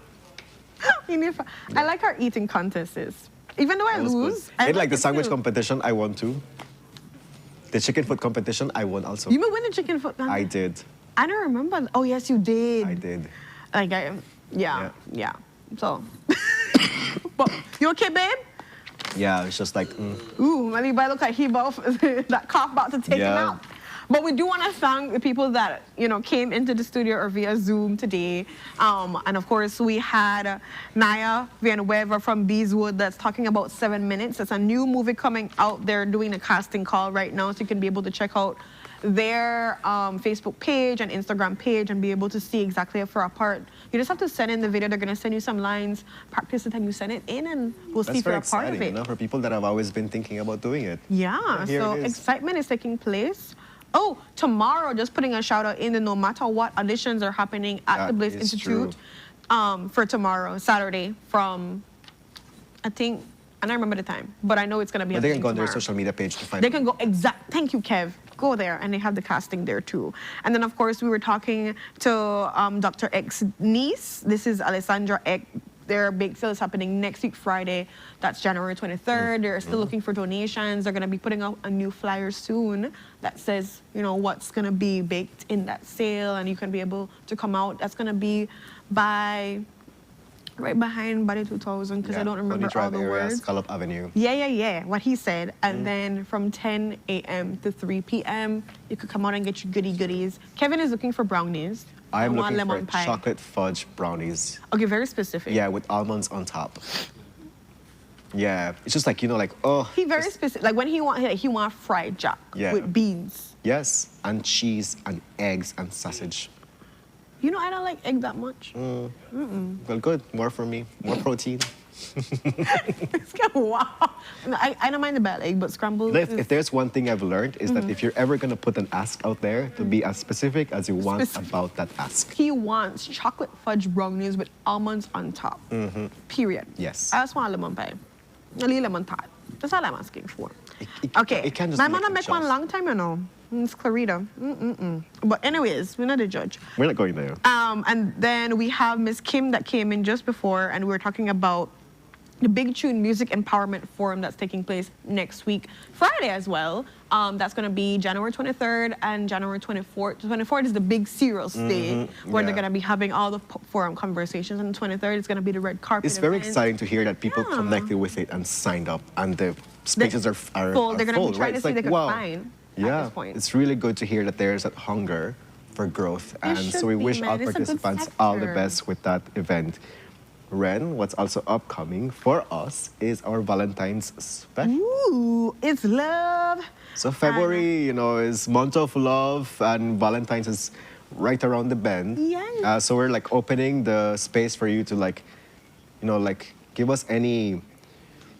I like our eating contests. Even though I lose. I like the sandwich competition, I won too. The chicken foot competition, I won also. You may win the chicken foot contest? I did. I don't remember. Oh, yes, you did. I did. Like, yeah. So, but you okay, babe? Yeah, it's just like, Ooh, maybe by look like he both, that cough about to take him out. But we do want to thank the people that, came into the studio or via Zoom today. And of course, we had Naya Villanueva from Beeswood that's talking about 7 Minutes. It's a new movie coming out. They're doing a casting call right now, so you can be able to check out their Facebook page and Instagram page and be able to see exactly for a part. You just have to send in the video. They're going to send you some lines, practice the time you send it in, and we'll see for a part of it. For people that have always been thinking about doing it. Yeah, so excitement is taking place. Oh, tomorrow, just putting a shout out in the no matter what auditions are happening at the Bliss Institute for tomorrow, Saturday, from, I think, I don't remember the time, but I know it's going to be But they can go on their tomorrow. social media page to find They can go, thank you, Kev. Go there, and they have the casting there too. And then, of course, we were talking to Dr. X's niece. This is Alessandra X. Their bake sale is happening next week, Friday. That's January 23rd. They're still looking for donations. They're going to be putting out a new flyer soon that says, what's going to be baked in that sale, and you can be able to come out. That's going to be right behind Body 2000, because I don't remember all the words. Scallop Avenue. Yeah, what he said. And then from 10 a.m. to 3 p.m., you could come out and get your goodies. Kevin is looking for brownies. I'm want looking lemon for pie. chocolate fudge brownies. Okay, very specific. Yeah, with almonds on top. Yeah, it's just like, He very specific. Like when he want fried jack with beans. Yes, and cheese and eggs and sausage. I don't like egg that much. Well, good. More for me. More protein. Wow. I don't mind the bad egg, but scrambled. If there's one thing I've learned is that if you're ever going to put an ask out there, to be as specific as you want about that ask. He wants chocolate fudge brownies with almonds on top. Period. Yes. I just want a lemon pie. A little lemon tart. That's all I'm asking for. Okay. It can't just My be mother like make one long time, It's Clarita. But anyways, we're not the judge. We're not going there. And then we have Miss Kim that came in just before, and we were talking about the Big Tune Music Empowerment Forum that's taking place next week, Friday as well. That's going to be January 23rd and January 24th. The 24th is the big serious day where they're going to be having all the forum conversations. And the 23rd is going to be the red carpet It's very event. exciting to hear that people connected with it and signed up, and the spaces are full. They're going to be trying to see they can find at this point. It's really good to hear that there's that hunger for growth, and so we wish our It's a good participants all the sector. best with that event. Ren, what's also upcoming for us is our Valentine's special. Ooh, it's love. So February, is month of love, and Valentine's is right around the bend. Yes. So we're like opening the space for you to give us any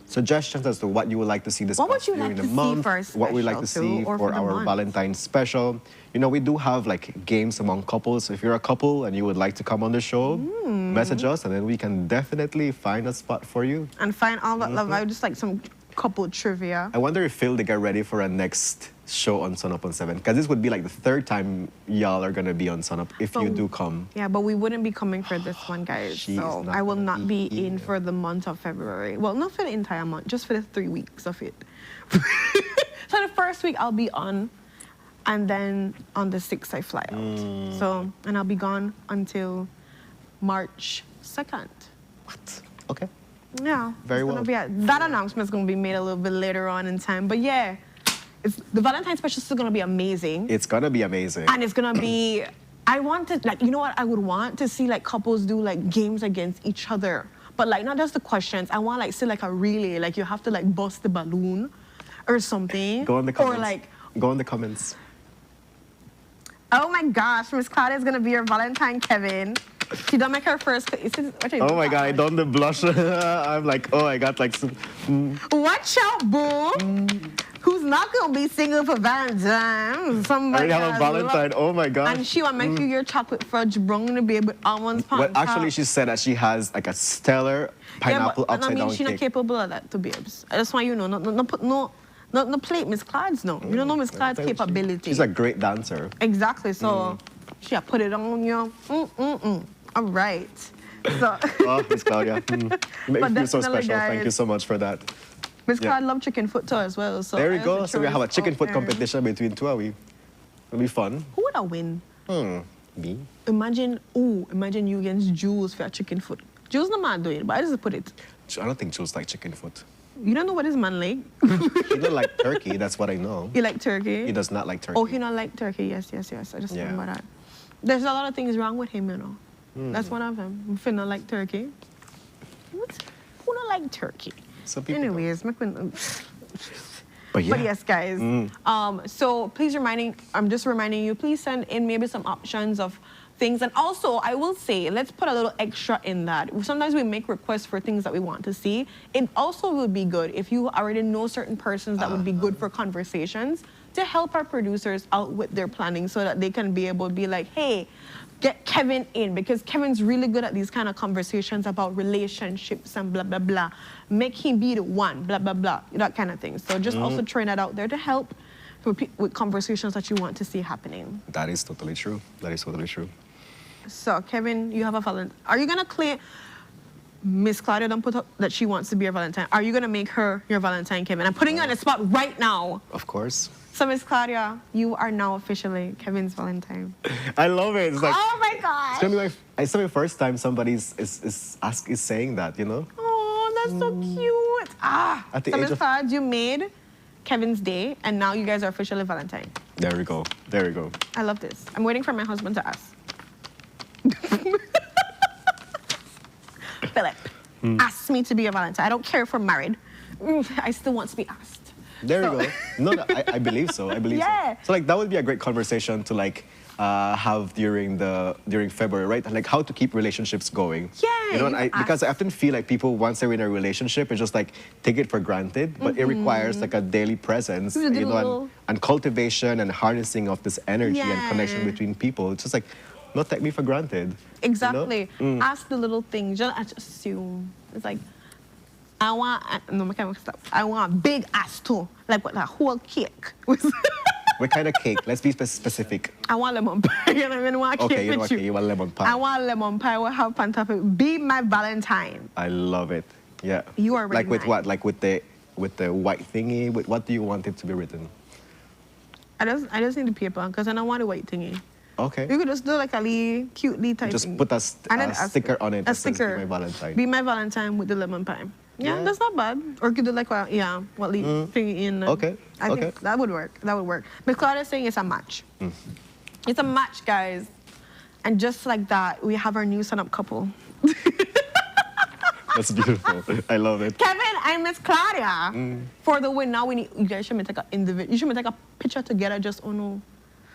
suggestions as to what you would like to see this What would you during like the to see month, for our what we like to special see too, or for for the our month? Valentine's special. We do have like games among couples. So if you're a couple and you would like to come on the show, message us, and then we can definitely find a spot for you. And find all that love. I would just like some couple trivia. I wonder if Phil, they get ready for a next show on Sunup on 7, because this would be like the third time y'all are gonna be on Sunup if you do come. Yeah, but we wouldn't be coming for this one, guys. She's So not I will gonna not be in for the month of February. Well, not for the entire month, just for the 3 weeks of it. So the first week I'll be on, and then on the 6th I fly out. So, and I'll be gone until March 2nd. What? Okay. Yeah. Very well. That announcement's gonna be made a little bit later on in time. But yeah, the Valentine's special is still gonna be amazing. It's gonna be amazing. And it's gonna be, I want to, you know what I would want to see couples do games against each other. But not just the questions. I want see a relay, you have to bust the balloon or something. Go in the comments. Or Go in the comments. oh my gosh, Miss Claudia's gonna be your Valentine, Kevin. She done make her first, Oh my God, I done the blush. I'm like, oh, I got some. Watch out, boo. Who's not gonna be single for Valentine's? I Somebody already have a has Valentine. Oh my gosh. And she will make you your chocolate fudge brownie to be with almonds on Well, top. actually, she said that she has a stellar pineapple yeah, but, upside down she's not cake. capable of that, to be honest. I just want you to know. No plate Miss Claude's, no. You don't know Miss Claude's capability. She's a great dancer. Exactly. So she put it on you. All right. So Oh, Miss Claudia. You make But me feel so definitely, special. Thank you guys. so much for that. Miss Yeah. Claude love chicken foot too as well. So There we I go. have So we have a choice chicken out foot there. competition between two of we. It'll be fun. Who would I win? Me. Imagine you against Jules for a chicken foot. Jules not mad doing it, but I just put it. I don't think Jules like chicken foot. You don't know what his man like? He don't like turkey. That's what I know. You like turkey? He does not like turkey. Oh, he not like turkey. Yes. I just Yeah. remember that. There's a lot of things wrong with him, you know. That's one of them. If you not like turkey. Who don't like turkey? Some people Anyways, But yeah. But yes, guys. So please I'm just reminding you, please send in maybe some options of things. And also, I will say, let's put a little extra in that. Sometimes we make requests for things that we want to see. It also would be good if you already know certain persons that would be good for conversations to help our producers out with their planning so that they can be able to be like, hey, get Kevin in, because Kevin's really good at these kind of conversations about relationships and blah, blah, blah. Make him be the one, blah, blah, blah, that kind of thing. So just also throwing that out there to help with conversations that you want to see happening. That is totally true. That is totally true. So, Kevin, you have a Valentine. Are you going to claim Miss Claudia don't put up that she wants to be your Valentine? Are you going to make her your Valentine, Kevin? I'm putting you on the spot right now. Of course. So, Miss Claudia, you are now officially Kevin's Valentine. I love it. It's like, Oh, my gosh. it's gonna be my first time somebody is saying that, you know? Oh, that's so cute. At the So, age Miss of- Claudia, you made Kevin's day, and now you guys are officially Valentine. There we go. There we go. I love this. I'm waiting for my husband to ask. Philip, ask me to be a Valentine. I don't care if we're married. I still want to be asked. There we go. No, I believe so. I believe Yeah. so. So that would be a great conversation to have during February, right? Like how to keep relationships going. Yeah, You know, and you because I often feel like people, once they're in a relationship, it's just take it for granted, but it requires a daily presence, You do little- and cultivation and harnessing of this energy and connection Yeah. between people. It's just not take me for granted. Exactly. You know? Ask the little things. Just assume. It's like, I want a big ass too. Like what, a whole cake. What kind of cake? Let's be specific. I want lemon pie. You know, I want cake Okay, you know with what? Okay, you want lemon pie. I want lemon pie. We'll have on top of it. Be my Valentine. I love it. Yeah. You are like with mine. what? Like with the white thingy. With what do you want it to be written? I just need the paper because I don't want the white thingy. Okay. You could just do like a little cutely type Just thing. put a And then sticker on it. A that says, sticker. Be my Valentine. Be my Valentine with the lemon pie. Yeah, Yeah. that's not bad. Or you could do like what thingy in. Okay. I think that would work. That would work. Miss Claudia is saying it's a match. It's a match, guys. And just like that, we have our new Sunup couple. That's beautiful. I love it. Kevin and Miss Claudia for the win. Now we need you guys should take a individual. You should take a picture together. Just no.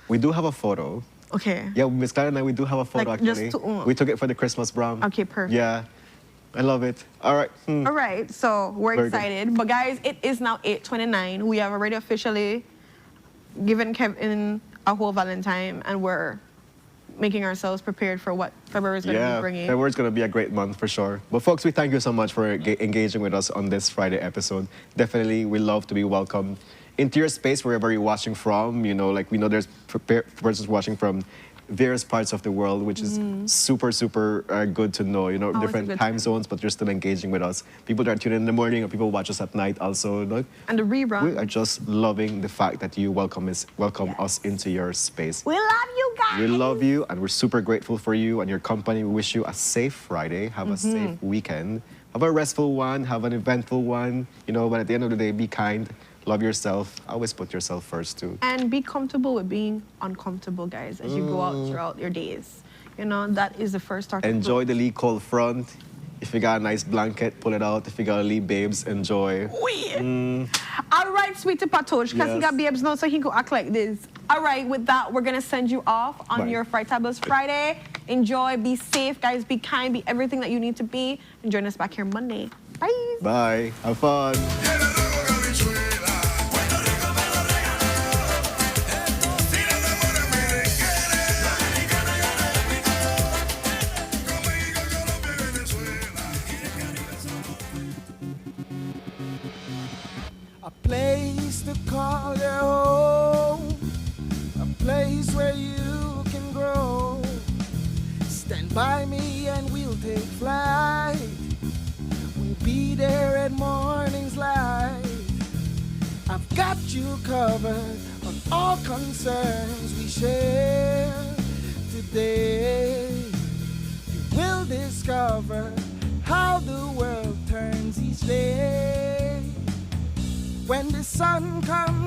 We do have a photo. Okay. Yeah, Miss Clara and I, we do have a photo Like, just actually. to- We took it for the Christmas prom. Okay, perfect. Yeah, I love it. All right. All right, so we're Very good. excited. But guys, it is now 8:29. We have already officially given Kevin a whole Valentine, and we're making ourselves prepared for what February is going to be bringing. February's going to be a great month for sure. But folks, we thank you so much for engaging with us on this Friday episode. Definitely, we love to be welcome into your space wherever you're watching from. You know, like we know there's persons watching from various parts of the world, which is super, super good to know. You know, Always a different good time time. zones, but you're still engaging with us. People that are tuning in the morning or people watch us at night also. Look, And the rerun. we are just loving the fact that you welcome us into your space. We love you guys. We love you, and we're super grateful for you and your company. We wish you a safe Friday. Have a safe weekend. Have a restful one. Have an eventful one. You know, but at the end of the day, be kind. Love yourself. Always put yourself first, too. And be comfortable with being uncomfortable, guys, as you go out throughout your days. You know, that is the first start. Enjoy the lee cold front. If you got a nice blanket, pull it out. If you got a lee babes, enjoy. All right, sweetie Patosh, because he Yes. got babes now, so he could act like this. All right, with that, we're going to send you off on Bye. your Frightables Friday. Enjoy, be safe, guys, be kind, be everything that you need to be. And join us back here Monday. Bye. Bye. Have fun. A place to call your home, a place where you can grow. Stand by me and we'll take flight. We'll be there at morning's light. I've got you covered on all concerns we share today. You will discover how the world turns each day. When the sun comes